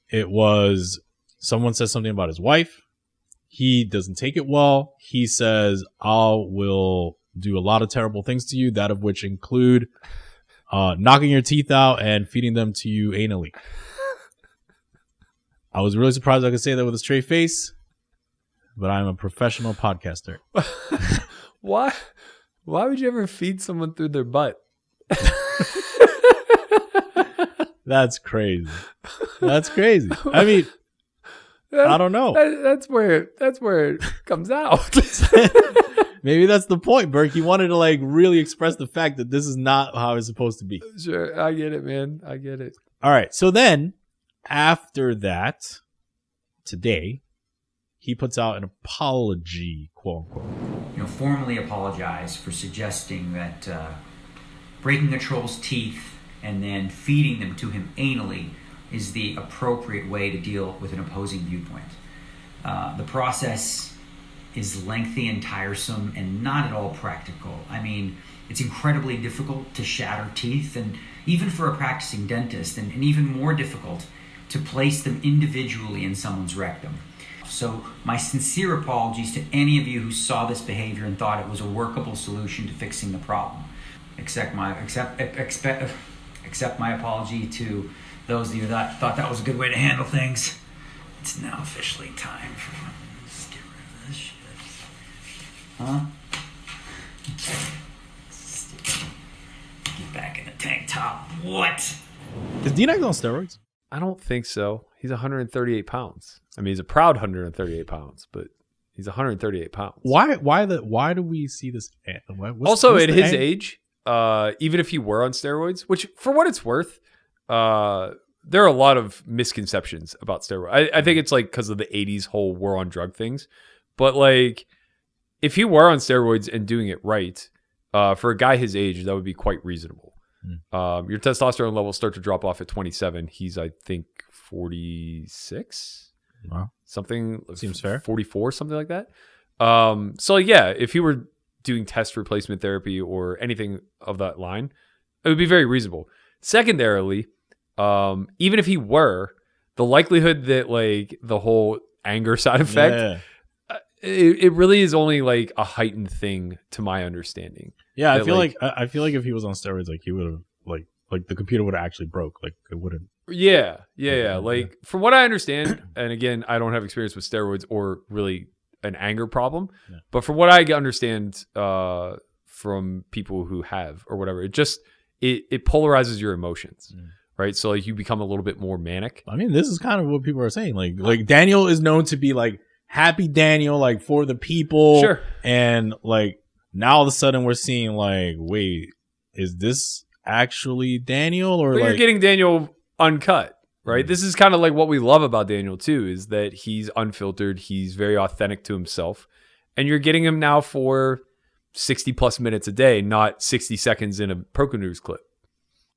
it was someone said something about his wife. He doesn't take it well. He says, I will do a lot of terrible things to you, that of which include knocking your teeth out and feeding them to you anally. I was really surprised I could say that with a straight face. but I'm a professional podcaster.
Why would you ever feed someone through their butt?
That's crazy. That's crazy. I mean, I don't know.
That's where it comes out.
Maybe that's the point, Berkey. He wanted to like really express the fact that this is not how it's supposed to be.
Sure, I get it, man. I get it.
All right. So then, after that, today, he puts out an apology, quote unquote.
Formally apologize for suggesting that breaking a troll's teeth and then feeding them to him anally is the appropriate way to deal with an opposing viewpoint. The process is lengthy and tiresome and not at all practical. I mean, it's incredibly difficult to shatter teeth, and even for a practicing dentist, and even more difficult to place them individually in someone's rectum. So my sincere apologies to any of you who saw this behavior and thought it was a workable solution to fixing the problem. Accept my apology to those of you that thought that was a good way to handle things. It's now officially time for let's get rid of this shit. Huh? Get back in the tank top. What?
Is D-Nice on steroids?
I don't think so. He's 138 pounds. I mean, he's a proud 138 pounds, but he's 138 pounds.
Why do we see this? What's
At his age, even if he were on steroids, which for what it's worth, there are a lot of misconceptions about steroids. I think it's like because of the 80s whole war on drug things. But like, if he were on steroids and doing it right, for a guy his age, that would be quite reasonable. Your testosterone levels start to drop off at 27. He's, I think, 46.
Wow.
Something
seems fair.
44, something like that. So yeah, if he were doing test replacement therapy or anything of that line, it would be very reasonable. Secondarily, even if he were, the likelihood that like the whole anger side effect, it really is only like a heightened thing to my understanding.
Yeah, I feel like if he was on steroids, like he would have like the computer would have actually broke. Like it wouldn't. Yeah.
Like from what I understand, and again, I don't have experience with steroids or really an anger problem, but from what I understand from people who have or whatever, it just it polarizes your emotions. Right, so like you become a little bit more manic.
I mean, this is kind of what people are saying. Like Daniel is known to be like happy Daniel, like for the people.
Sure.
And like now all of a sudden we're seeing like, wait, is this actually Daniel or
but
like
you're getting Daniel uncut, right? This is kind of like what we love about Daniel too, is that he's unfiltered, he's very authentic to himself, and you're getting him now for 60 plus minutes a day, not 60 seconds in a Proco News clip.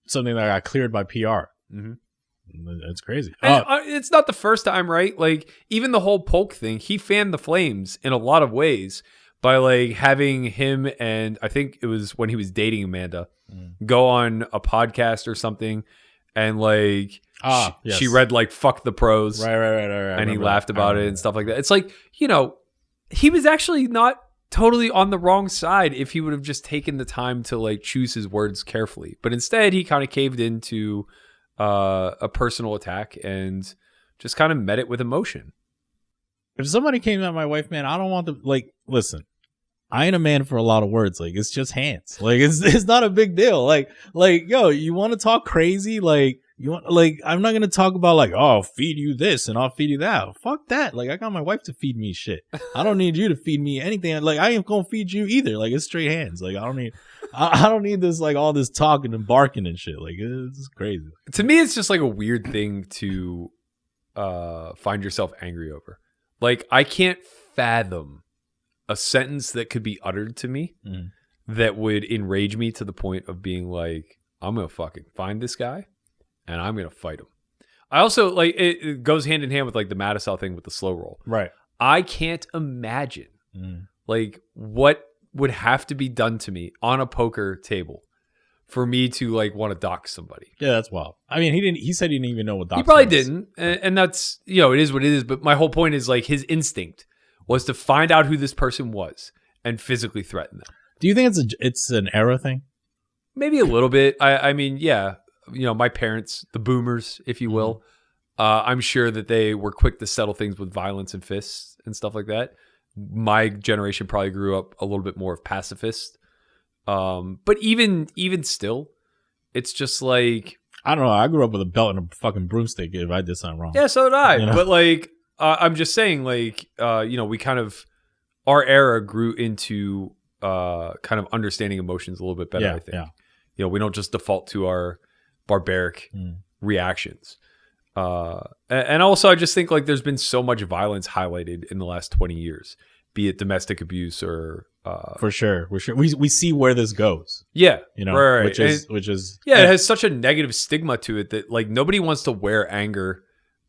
Something that got cleared by PR. It's crazy.
And, it's not the first time, right? Like even the whole Polk thing, he fanned the flames in a lot of ways by like having him, and I think it was when he was dating Amanda, go on a podcast or something, and like she read like "fuck the pros,"
right,
and he laughed about it and stuff like that. It's like, you know, he was actually not totally on the wrong side if he would have just taken the time to like choose his words carefully, but instead he kind of caved into a personal attack and just kind of met it with emotion.
If somebody came at my wife, man, I don't want to like listen. I ain't a man for a lot of words. Like it's just hands. Like it's not a big deal. Like yo, you want to talk crazy? Like you want like I'm not gonna talk about like, oh, I'll feed you this and I'll feed you that. Fuck that. Like I got my wife to feed me shit. I don't need you to feed me anything. Like I ain't gonna feed you either. Like it's straight hands. Like I don't need this like all this talking and barking and shit. Like it's crazy.
To me, it's just like a weird thing to find yourself angry over. Like I can't fathom a sentence that could be uttered to me that would enrage me to the point of being like, I'm gonna fucking find this guy and I'm gonna fight him. I also like it goes hand in hand with like the Mattisau thing with the slow roll.
Right.
I can't imagine like what would have to be done to me on a poker table for me to like want to dox somebody.
Yeah, that's wild. I mean, he said he didn't even know what doxing
He probably
was.
didn't. And that's, you know, it is what it is. But my whole point is like his instinct was to find out who this person was and physically threaten them.
Do you think it's an era thing?
Maybe a little bit. I mean, yeah, you know, my parents, the boomers, if you will, I'm sure that they were quick to settle things with violence and fists and stuff like that. My generation probably grew up a little bit more of pacifist. But even still, it's just like,
I don't know. I grew up with a belt and a fucking broomstick if I did something wrong.
yeah, so did I.
You know?
But like, I'm just saying, like, we kind of, our era grew into kind of understanding emotions a little bit better, I think. Yeah. We don't just default to our barbaric reactions. And also, I just think like there's been so much violence highlighted in the last 20 years, be it domestic abuse or
For sure. We see where this goes.
Yeah, right.
Which is
it has such a negative stigma to it that like nobody wants to wear anger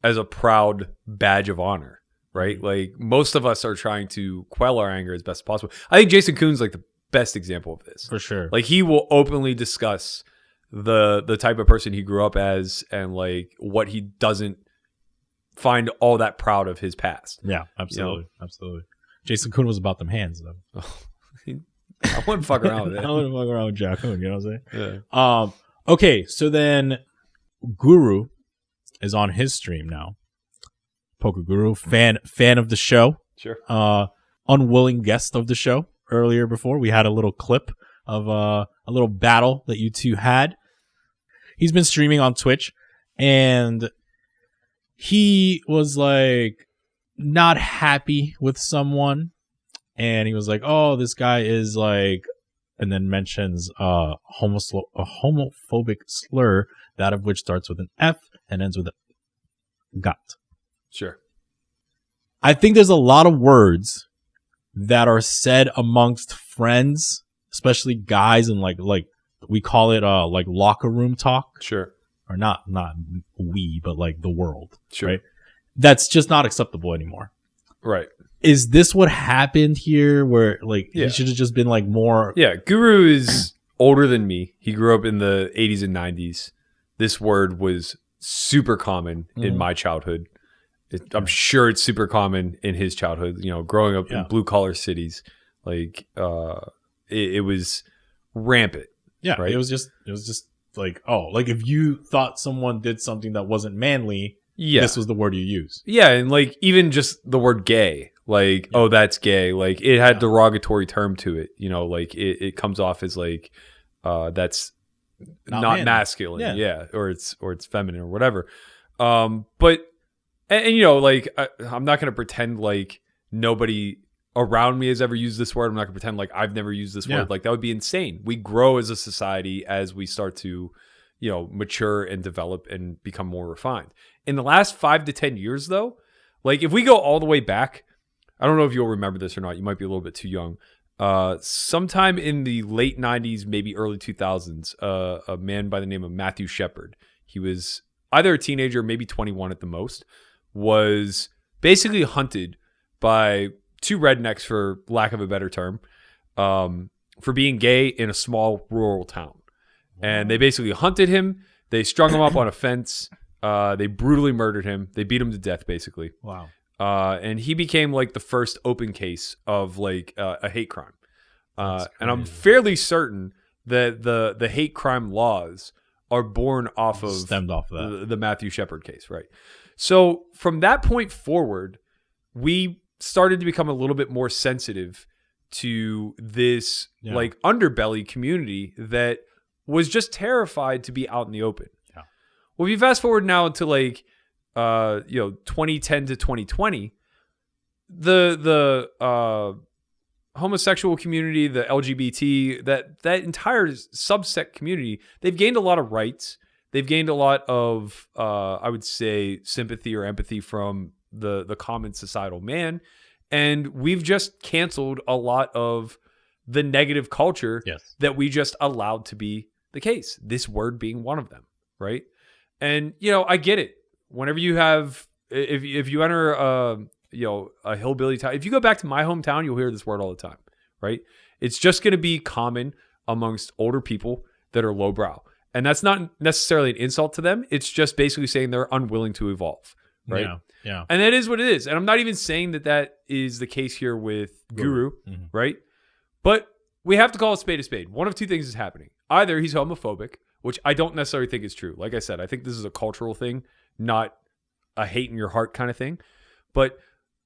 as a proud badge of honor, right? Like most of us are trying to quell our anger as best as possible. I think Jason Kuhn's like the best example of this.
For sure.
Like he will openly discuss the type of person he grew up as and like what he doesn't find all that proud of his past.
Yeah, absolutely. Absolutely. Jason Kuhn was about them hands though.
I wouldn't fuck around with it.
I wouldn't fuck around with Jack Kuhn, you know what I'm saying?
Yeah.
Okay, so then Guru is on his stream now. Poker Guru, fan of the show.
Sure.
Unwilling guest of the show. Earlier before we had a little clip of a little battle that you two had. He's been streaming on Twitch and he was like not happy with someone and he was like, oh, this guy is like, and then mentions a homophobic slur, that of which starts with an F and ends with a got.
Sure.
I think there's a lot of words that are said amongst friends, especially guys, and like we call it like locker room talk.
Sure.
Or not we, but like the world.
Sure.
Right? That's just not acceptable anymore.
Right.
Is this what happened here where like he should have just been like more?
Yeah. Guru is older than me. He grew up in the 80s and 90s. This word was super common in my childhood. I'm sure it's super common in his childhood, growing up in blue collar cities, like, it was rampant.
Yeah.
Right.
It was just like, oh, like if you thought someone did something that wasn't manly, this was the word you use.
Yeah. And like, even just the word gay, like, oh, that's gay. Like it had derogatory term to it, like it comes off as like, that's not masculine. Yeah. Or it's feminine or whatever. But, and like, I'm not going to pretend like nobody around me has ever used this word. I'm not going to pretend like I've never used this word. Like that would be insane. We grow as a society as we start to, mature and develop and become more refined. In the last 5 to 10 years though, like if we go all the way back, I don't know if you'll remember this or not. You might be a little bit too young. Sometime in the late 90s, maybe early 2000s, a man by the name of Matthew Shepard, he was either a teenager, maybe 21 at the most, was basically hunted by two rednecks, for lack of a better term, for being gay in a small rural town. And they basically hunted him. They strung him up on a fence. They brutally murdered him. They beat him to death, basically.
Wow.
And he became like the first open case of like a hate crime. And I'm fairly certain that the hate crime laws are born off of
stemmed off of that.
The Matthew Shepard case, right? So from that point forward, we started to become a little bit more sensitive to this like underbelly community that was just terrified to be out in the open. Yeah. Well, if you fast forward now to like 2010 to 2020, the homosexual community, the LGBT, that entire subset community, they've gained a lot of rights. They've gained a lot of, I would say, sympathy or empathy from the common societal man. And we've just canceled a lot of the negative culture that we just allowed to be the case. This word being one of them, right? And, I get it. Whenever you have, if you enter a hillbilly town, if you go back to my hometown, you'll hear this word all the time, right? It's just going to be common amongst older people that are lowbrow. And that's not necessarily an insult to them. It's just basically saying they're unwilling to evolve, right?
Yeah.
And that is what it is. And I'm not even saying that is the case here with Guru, right? But we have to call a spade a spade. One of two things is happening. Either he's homophobic, which I don't necessarily think is true. Like I said, I think this is a cultural thing, not a hate in your heart kind of thing. But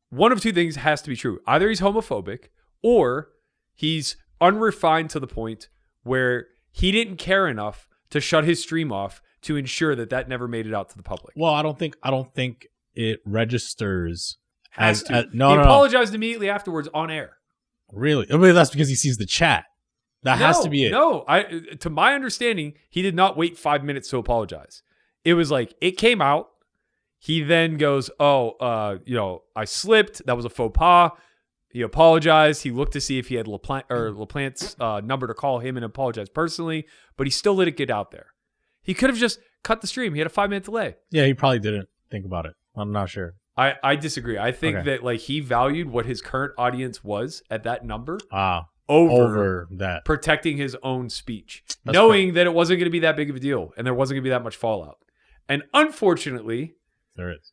one of two things has to be true. Either he's homophobic or he's unrefined to the point where he didn't care enough to shut his stream off to ensure that never made it out to the public.
Well, I don't think it registers
Has
as,
to.
as no.
He
no,
apologized immediately afterwards on air.
Really? I mean, that's because he sees the chat. That has to be it.
No, to my understanding, he did not wait 5 minutes to apologize. It was like, it came out. He then goes, I slipped. That was a faux pas. He apologized. He looked to see if he had LaPlante's number to call him and apologize personally, but he still let it get out there. He could have just cut the stream. He had a 5-minute delay.
Yeah, he probably didn't think about it. I'm not sure.
I disagree. I think that like he valued what his current audience was at that number over
that,
protecting his own speech,
That's
knowing that it wasn't going to be that big of a deal and there wasn't going to be that much fallout. And unfortunately,
there is.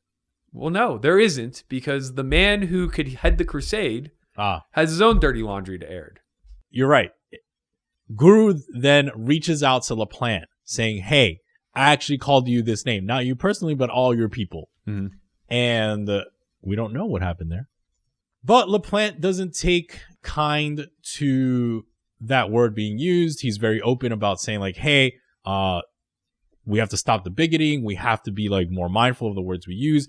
Well, no, there isn't, because the man who could head the crusade has his own dirty laundry to air.
You're right. Guru then reaches out to LaPlante saying, hey, I actually called you this name. Not you personally, but all your people.
Mm-hmm.
And we don't know what happened there. But LaPlante doesn't take kind to that word being used. He's very open about saying like, hey, we have to stop the bigoting. We have to be like more mindful of the words we use.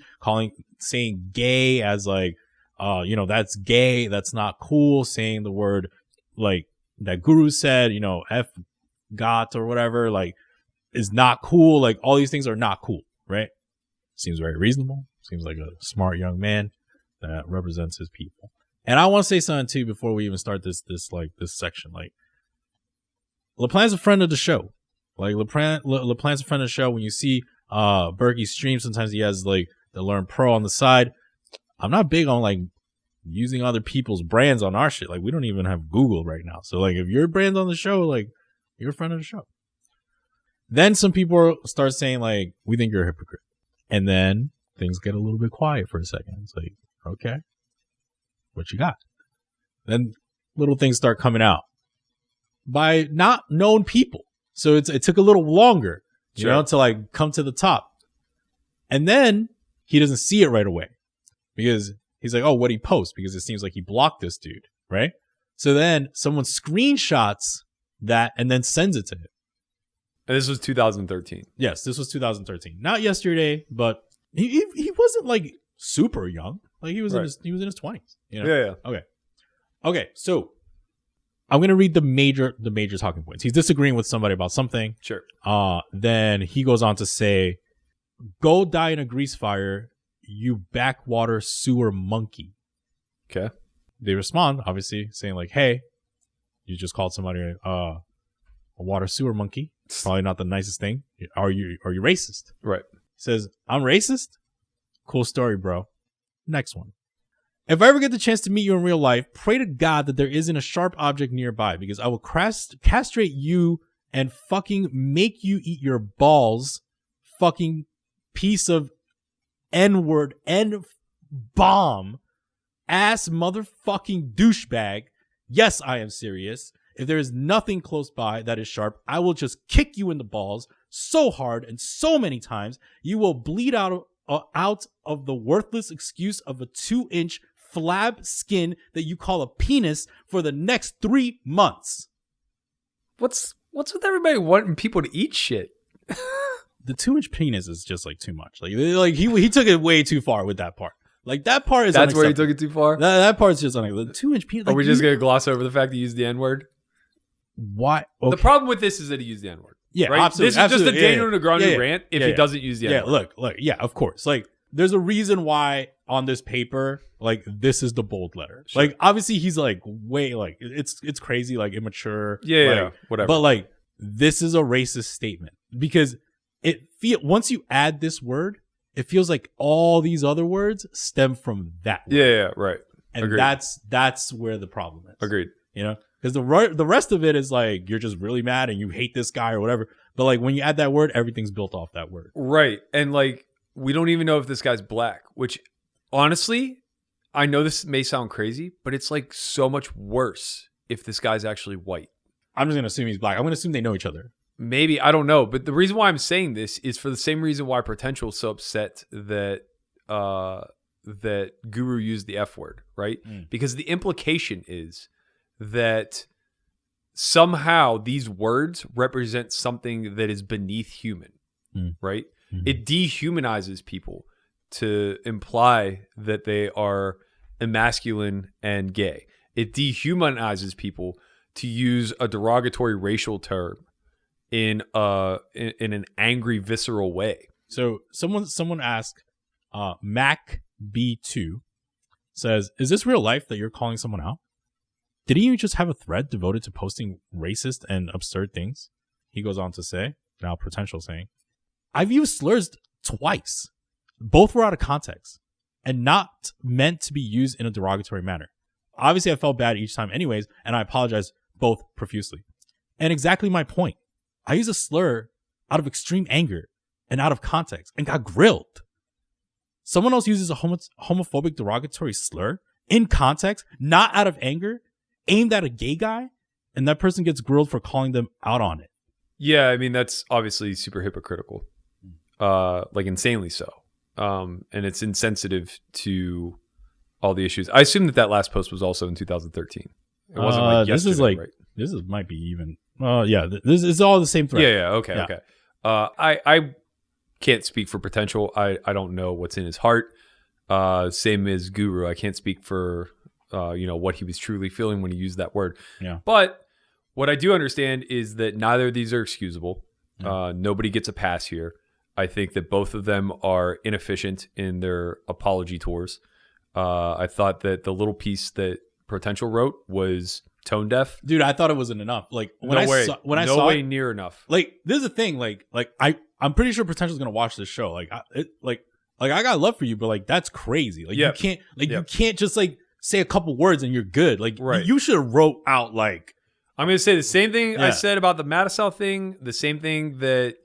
Saying gay as like, that's gay. That's not cool. Saying the word like that Guru said, F got or whatever, like is not cool. Like all these things are not cool, right? Seems very reasonable. Seems like a smart young man that represents his people. And I want to say something too before we even start this section. Like LaPlante's a friend of the show. Like LaPlante's a friend of the show. When you see Berkey stream, sometimes he has like the Learn Pro on the side. I'm not big on like using other people's brands on our shit. Like we don't even have Google right now. So like if your brand's on the show, like you're a friend of the show. Then some people start saying like, we think you're a hypocrite. And then things get a little bit quiet for a second. It's like, okay, what you got? Then little things start coming out by not known people. So it took a little longer, to like come to the top. And then he doesn't see it right away because he's like, oh, what'd he post? Because it seems like he blocked this dude, right? So then someone screenshots that and then sends it to him.
And this was 2013.
Yes, this was 2013. Not yesterday, but he wasn't like super young. Like he was in his 20s.
Yeah.
Okay. So I'm gonna read the major talking points. He's disagreeing with somebody about something.
Sure.
Then he goes on to say, "Go die in a grease fire, you backwater sewer monkey."
Okay.
They respond, obviously, saying like, "Hey, you just called somebody a water sewer monkey. Probably not the nicest thing. Are you racist?"
Right.
He says, "I'm racist? Cool story, bro. Next one. If I ever get the chance to meet you in real life, pray to God that there isn't a sharp object nearby because I will castrate you and fucking make you eat your balls, fucking piece of N-word, N-bomb, ass motherfucking douchebag. Yes, I am serious. If there is nothing close by that is sharp, I will just kick you in the balls so hard and so many times you will bleed out of the worthless excuse of a 2-inch flab skin that you call a penis for the next 3 months."
What's with everybody wanting people to eat shit?
The 2-inch penis is just like too much. Like he took it way too far with that part. Like that part is
That's where he took it too far?
That part's just unacceptable. The 2-inch penis.
Are we just going to gloss over the fact that he used the N-word?
Why? Okay.
The problem with this is that he used the N-word.
Yeah,
right?
absolutely.
This is just a Daniel Negreanu
Yeah.
rant if
Yeah.
he doesn't use the N-word.
Yeah, look. Yeah, of course. Like there's a reason why on this paper, like this is the bold letter.
Sure.
Like obviously he's like way like it's crazy, like immature.
Yeah, whatever.
But like this is a racist statement because once you add this word, it feels like all these other words stem from that word.
Yeah, right.
And
Agreed.
that's where the problem is.
Agreed.
Because the rest of it is like you're just really mad and you hate this guy or whatever. But like when you add that word, everything's built off that word.
Right. And like we don't even know if this guy's black, which honestly, I know this may sound crazy, but it's like so much worse if this guy's actually white.
I'm just going to assume he's black. I'm going to assume they know each other.
Maybe, I don't know. But the reason why I'm saying this is for the same reason why Potential is so upset that that Guru used the F word, right? Because the implication is that somehow these words represent something that is beneath human, right? It dehumanizes people to imply that they are emasculine and gay. It dehumanizes people to use a derogatory racial term in an angry, visceral way.
So someone asked, Mac B2 says, "Is this real life that you're calling someone out? Didn't you just have a thread devoted to posting racist and absurd things?" He goes on to say, now potential saying, "I've used slurs twice. Both were out of context and not meant to be used in a derogatory manner. Obviously, I felt bad each time anyways, and I apologize both profusely. And exactly my point. I used a slur out of extreme anger and out of context and got grilled. Someone else uses a homophobic derogatory slur in context, not out of anger, aimed at a gay guy, and that person gets grilled for calling them out on it."
Yeah, I mean, that's obviously super hypocritical, like insanely so. And it's insensitive to all the issues. I assume that last post was also in 2013. It wasn't like yesterday,
this is like,
right?
This is might be even, yeah, this is all the same thread.
Yeah, okay. I can't speak for potential. I don't know what's in his heart. Same as Guru. I can't speak for, what he was truly feeling when he used that word.
Yeah.
But what I do understand is that neither of these are excusable. Nobody gets a pass here. I think that both of them are inefficient in their apology tours. I thought that the little piece that Potential wrote was tone deaf.
Dude, I thought it wasn't enough. Like when I saw
no way
it,
near enough.
like this is the thing. Like I'm pretty sure Potential's gonna watch this show. Like I got love for you, but like that's crazy. Like you can't just like say a couple words and you're good. Like you should have wrote out like.
I'm going to say the same thing I said about the Matisal thing, the same thing that,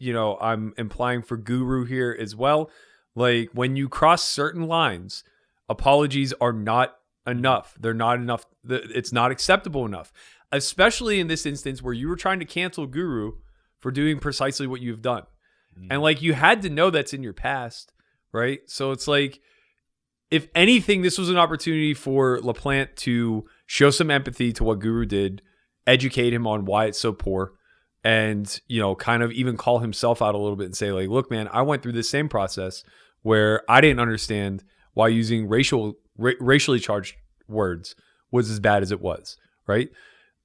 I'm implying for Guru here as well. Like, when you cross certain lines, apologies are not enough. They're not enough. It's not acceptable enough, especially in this instance where you were trying to cancel Guru for doing precisely what you've done. And, like, you had to know that's in your past, right? So it's like, if anything, this was an opportunity for LaPlante to show some empathy to what Guru did, educate him on why it's so poor, and kind of even call himself out a little bit and say, like, look, man, I went through this same process where I didn't understand why using racially charged words was as bad as it was, right?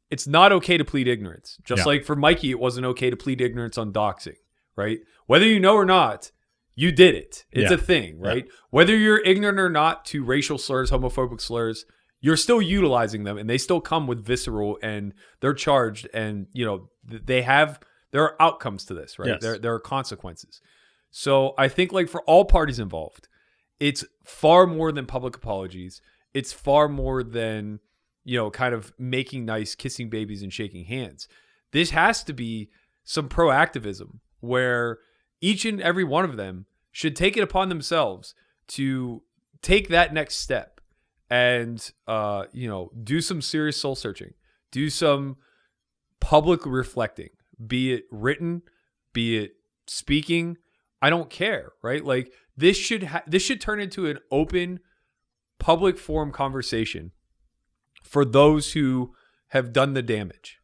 It's not okay to plead ignorance. Just like for Mikey, it wasn't okay to plead ignorance on doxing, right? Whether you know or not, you did it. It's a thing, right? Whether you're ignorant or not to racial slurs, homophobic slurs, you're still utilizing them, and they still come with visceral, and they're charged, and there are outcomes to this, right?
Yes.
There are consequences. So I think, like, for all parties involved, it's far more than public apologies. It's far more than kind of making nice, kissing babies and shaking hands. This has to be some proactivism where each and every one of them should take it upon themselves to take that next step. And, do some serious soul searching, do some public reflecting, be it written, be it speaking. I don't care, right? Like this should turn into an open public forum conversation for those who have done the damage.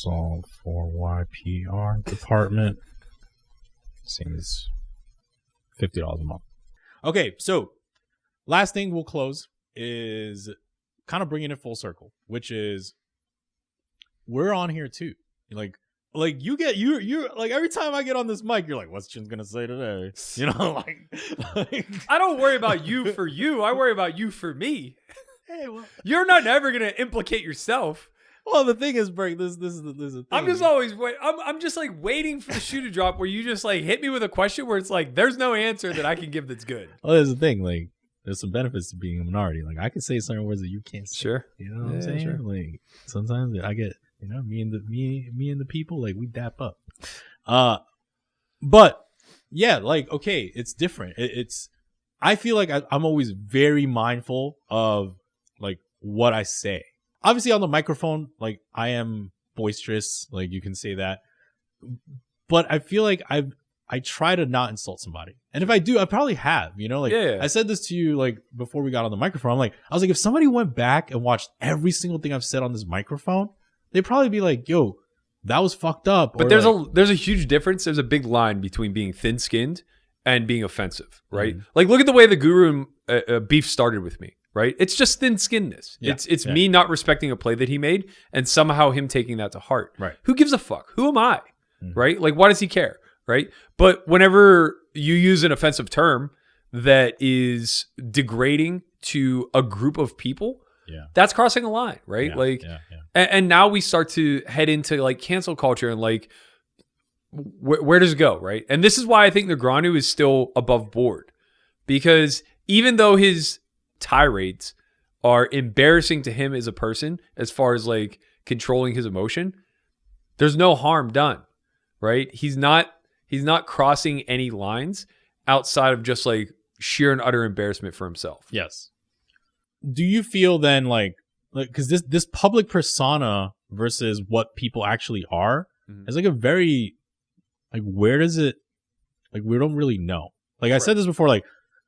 S4Y PR department seems $50 a month. Okay, so last thing we'll close is kind of bringing it full circle, which is we're on here too. Like you're like every time I get on this mic, you're like, what's Chin's gonna say today? Like
I don't worry about you for you. I worry about you for me.
Hey, well,
you're not ever gonna implicate yourself.
Well, the thing is, Berk, this is the thing.
I'm just always I'm just like waiting for the shoe to drop where you just like hit me with a question where it's like there's no answer that I can give that's good.
Well, there's the thing, like there's some benefits to being a minority. Like I can say certain words that you can't say.
Sure.
You know what I'm saying? Sure. Like sometimes I get, me and the people, like we dap up. But yeah, like okay, it's different. I feel like I'm always very mindful of like what I say. Obviously on the microphone, like I am boisterous, like you can say that. But I feel like I try to not insult somebody. And if I do, I probably have, you know, like I said this to you like before we got on the microphone. I was like, if somebody went back and watched every single thing I've said on this microphone, they'd probably be like, yo, that was fucked up.
But there's a huge difference. There's a big line between being thin-skinned and being offensive, right? Like, look at the way the Guru beef started with me, right? It's just thin-skinnedness. Yeah. It's me not respecting a play that he made and somehow him taking that to heart.
Right.
Who gives a fuck? Who am I? Right? Like, why does he care? Right. But whenever you use an offensive term that is degrading to a group of people, that's crossing a line. Right. And now we start to head into like cancel culture and like, where does it go? Right. And this is why I think Negreanu is still above board, because even though his tirades are embarrassing to him as a person, as far as like controlling his emotion, there's no harm done. Right. He's not crossing any lines outside of just like sheer and utter embarrassment for himself.
Yes. Do you feel then like because this public persona versus what people actually are is like a very like, where does it like, we don't really know. Like I said this before, like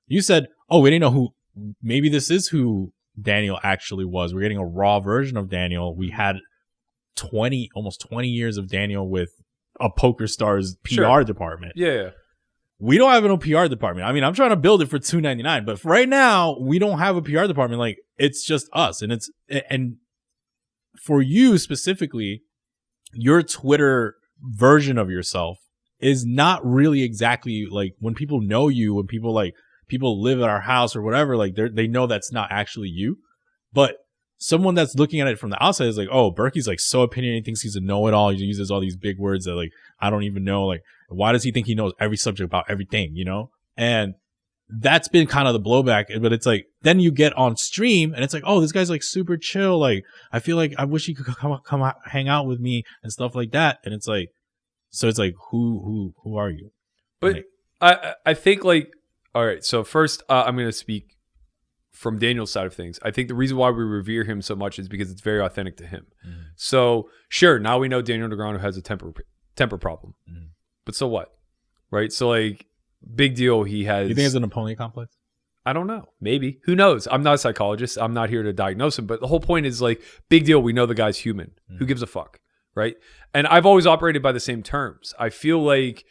you said, oh, we didn't know who, maybe this is who Daniel actually was. We're getting a raw version of Daniel. We had almost 20 years of Daniel with a PokerStars PR department.
Yeah.
We don't have an PR department. I mean, I'm trying to build it for $2.99, but right now we don't have a PR department. Like, it's just us. And for you specifically, your Twitter version of yourself is not really exactly like when people know you, when people live at our house or whatever, like they know that's not actually you. But someone that's looking at it from the outside is like, oh, Berkey's like so opinionated, thinks he's a know-it-all. He uses all these big words that like, I don't even know. Like, why does he think he knows every subject about everything, you know? And that's been kind of the blowback. But it's like, then you get on stream and it's like, oh, this guy's like super chill. Like, I feel like I wish he could come out, hang out with me and stuff like that. And it's like, so it's like, who are you?
But like, I think like, all right, so first I'm going to speak from Daniel's side of things. I think the reason why we revere him so much is because it's very authentic to him. So sure, now we know Daniel Negreanu has a temper problem, but so what, right? So like, big deal. He has.
You think it's an Napoleon complex?
I don't know. Maybe. Who knows? I'm not a psychologist. I'm not here to diagnose him. But the whole point is like, big deal. We know the guy's human. Who gives a fuck, right? And I've always operated by the same terms. I feel like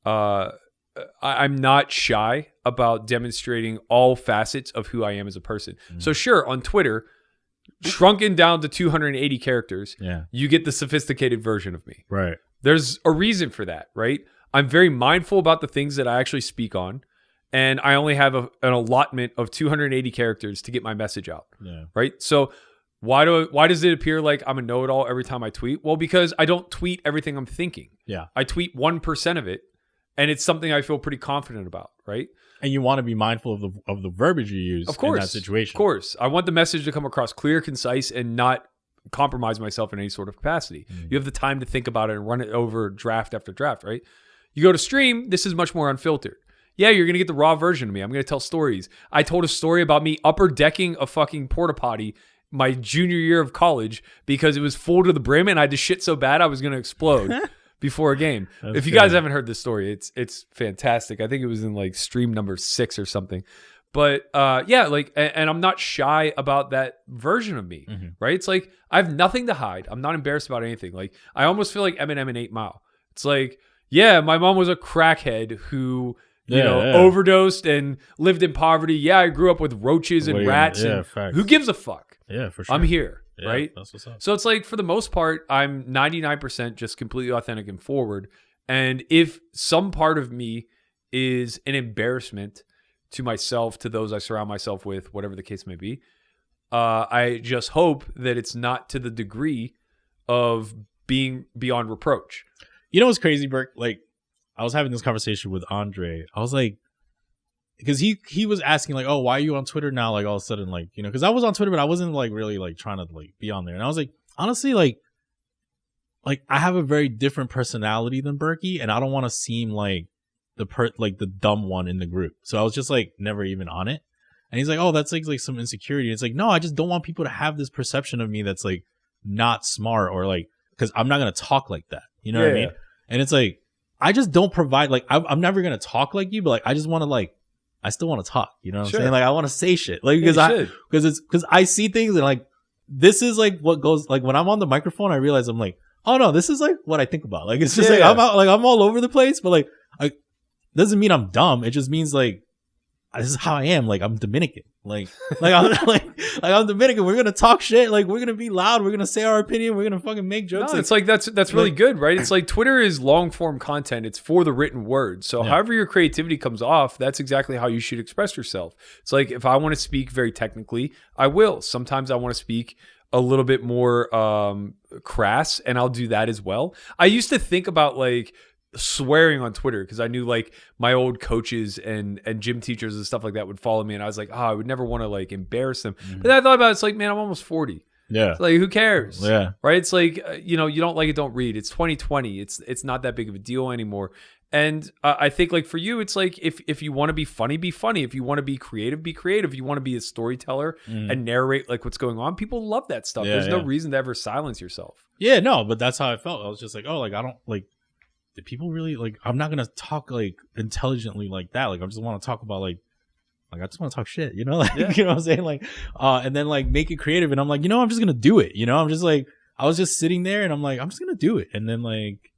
I'm not shy about demonstrating all facets of who I am as a person. So sure, on Twitter, shrunken down to 280 characters, you get the sophisticated version of me.
Right.
There's a reason for that, right? I'm very mindful about the things that I actually speak on, and I only have an allotment of 280 characters to get my message out. Right? So why does it appear like I'm a know-it-all every time I tweet? Well, because I don't tweet everything I'm thinking. I tweet 1% of it, and it's something I feel pretty confident about, right? And
you want to be mindful of the verbiage you use in that situation.
Of course. I want the message to come across clear, concise, and not compromise myself in any sort of capacity. You have the time to think about it and run it over draft after draft, right? You go to stream, this is much more unfiltered. Yeah, you're going to get the raw version of me. I'm going to tell stories. I told a story about me upper decking a fucking porta potty my junior year of college because it was full to the brim and I had to shit so bad I was going to explode before a game. If you guys haven't heard this story, it's fantastic. I think it was in like stream number 6 or something. But yeah, like, and I'm not shy about that version of me, right? It's like, I have nothing to hide. I'm not embarrassed about anything. Like, I almost feel like Eminem in 8 Mile. It's like, yeah, my mom was a crackhead who, you know, overdosed and lived in poverty. Yeah, I grew up with roaches and rats. And who gives a fuck?
Yeah, for sure.
I'm here, right?
That's what's up.
So it's like, for the most part, I'm 99% just completely authentic and forward. And if some part of me is an embarrassment to myself, to those I surround myself with, whatever the case may be, I just hope that it's not to the degree of being beyond reproach.
You know what's crazy, Burke? Like, I was having this conversation with Andre. I was like, because he was asking like, oh, why are you on Twitter now? Like all of a sudden, like, you know, because I was on Twitter, but I wasn't like really like trying to like be on there. And I was like, honestly, like I have a very different personality than Berkey, and I don't want to seem like the dumb one in the group. So I was just like never even on it. And he's like, oh, that's like some insecurity. And it's like, no, I just don't want people to have this perception of me that's like not smart, or like, because I'm not gonna talk like that. You know what I mean? And it's like, I just don't provide, like, I'm never going to talk like you, but like, I just want to like, I still want to talk, you know what I'm saying? Like, I want to say shit, like, because I see things and like, this is like what goes, like when I'm on the microphone, I realize I'm like, oh no, this is like what I think about. Like, it's just like, I'm all over the place, but like, doesn't mean I'm dumb. It just means like, this is how I am. Like, I'm Dominican. Like I'm Dominican. We're gonna talk shit. Like, we're gonna be loud. We're gonna say our opinion. We're gonna fucking make jokes.
No, it's like that's really good, right? It's like Twitter is long form content. It's for the written word. So however your creativity comes off, that's exactly how you should express yourself. It's like if I want to speak very technically, I will. Sometimes I want to speak a little bit more crass, and I'll do that as well. I used to think about like swearing on Twitter because I knew like my old coaches and gym teachers and stuff like that would follow me, and I was like, oh, I would never want to like embarrass them. But then I thought about it, it's like, man, I'm almost 40. Yeah, it's like, who cares? Yeah, right. It's like you don't like it, don't read. It's 2020. It's not that big of a deal anymore. And I think like for you, it's like if you want to be funny, be funny. If you want to be creative, be creative. You want to be a storyteller and narrate like what's going on. People love that stuff. There's no reason to ever silence yourself.
Yeah, no, but that's how I felt. I was just like, oh, like I don't like. Do people really like? I'm not gonna talk like intelligently like that. Like I just want to talk about like I just want to talk shit, you know, like you know what I'm saying, like, and then like make it creative. And I'm like, I'm just gonna do it. I'm just like, I was just sitting there and I'm like, I'm just gonna do it. And then like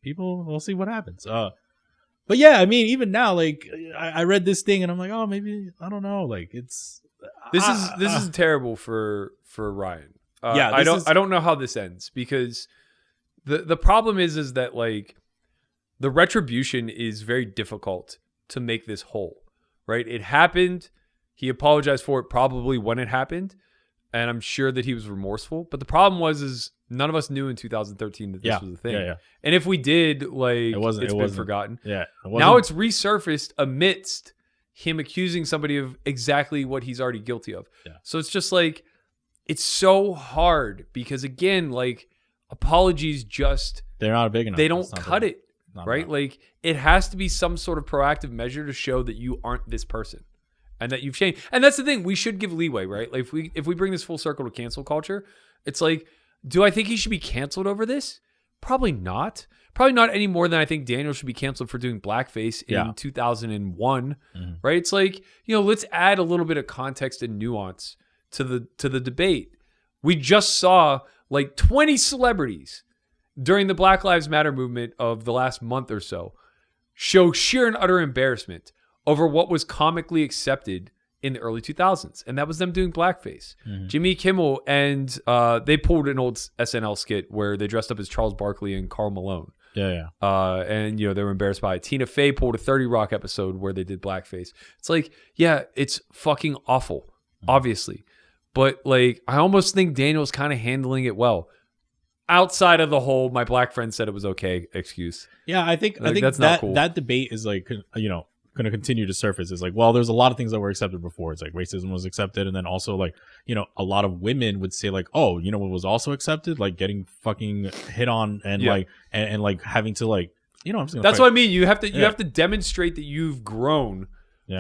people, we'll see what happens. But yeah, I mean, even now, like I read this thing and I'm like, oh, maybe I don't know. Like this is terrible for Ryan. I don't know how this ends because. The problem is that like the retribution is very difficult to make this whole, right? It happened. He apologized for it probably when it happened. And I'm sure that he was remorseful. But the problem is none of us knew in 2013 that this was a thing. Yeah. And if we did, like it's been forgotten. Yeah. Now it's resurfaced amidst him accusing somebody of exactly what he's already guilty of. Yeah. So it's just like, it's so hard because again, like, apologies they're not big enough. They don't cut it, right? Like it has to be some sort of proactive measure to show that you aren't this person and that you've changed. And that's the thing, we should give leeway, right? Like if we bring this full circle to cancel culture, it's like, do I think he should be canceled over this? Probably not. Probably not any more than I think Daniel should be canceled for doing blackface in 2001, right? It's like, let's add a little bit of context and nuance to the debate. We just saw like 20 celebrities during the Black Lives Matter movement of the last month or so show sheer and utter embarrassment over what was comically accepted in the early 2000s. And that was them doing blackface. Jimmy Kimmel and they pulled an old SNL skit where they dressed up as Charles Barkley and Karl Malone. And they were embarrassed by it. Tina Fey pulled a 30 Rock episode where they did blackface. It's like, yeah, it's fucking awful, obviously. But like, I almost think Daniel's kind of handling it well, outside of the whole "my black friend said it was okay" excuse. Yeah, I think that's not cool. That debate is like, going to continue to surface. It's like, well, there's a lot of things that were accepted before. It's like racism was accepted, and then also like, a lot of women would say like, oh, what was also accepted, like getting fucking hit on and like and like having to like, I'm just that's what I mean. You have to demonstrate that you've grown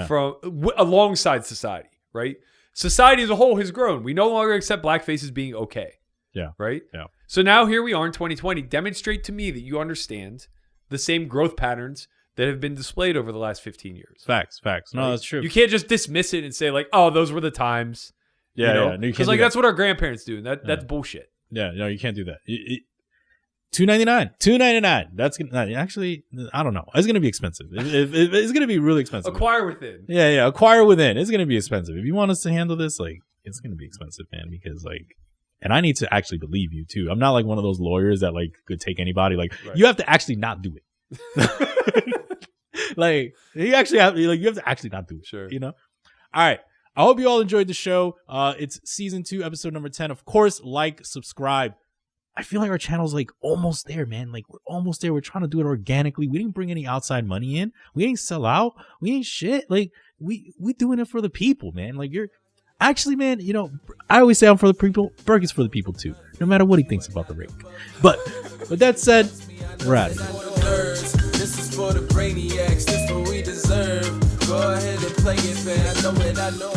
from alongside society, right? Society as a whole has grown. We no longer accept blackface as being okay. Yeah. Right? Yeah. So now here we are in 2020. Demonstrate to me that you understand the same growth patterns that have been displayed over the last 15 years. Facts. No, right? That's true. You can't just dismiss it and say like, oh, those were the times. Yeah. Because like that's what our grandparents do. And that's bullshit. Yeah. No, you can't do that. $2.99. That's gonna actually, I don't know. It's gonna be expensive. It's gonna be really expensive. Acquire Within. Yeah. Acquire Within. It's gonna be expensive. If you want us to handle this, like, it's gonna be expensive, man. Because like, and I need to actually believe you too. I'm not like one of those lawyers that like could take anybody. Like, you have to actually not do it. Like, you actually have, like, you have to actually not do it. Sure. All right. I hope you all enjoyed the show. It's season 2, episode number 10. Of course, like, subscribe. I feel like our channel's like almost there, man. Like we're almost there. We're trying to do it organically. We didn't bring any outside money in. We ain't sell out. We ain't shit. Like we doing it for the people, man. Like you're actually, man, I always say I'm for the people. Berkey's for the people too. No matter what he thinks about the rig. But with that said, we're out of here. This is for the brainiacs. This is what we deserve. Go ahead and play it, man. I know it.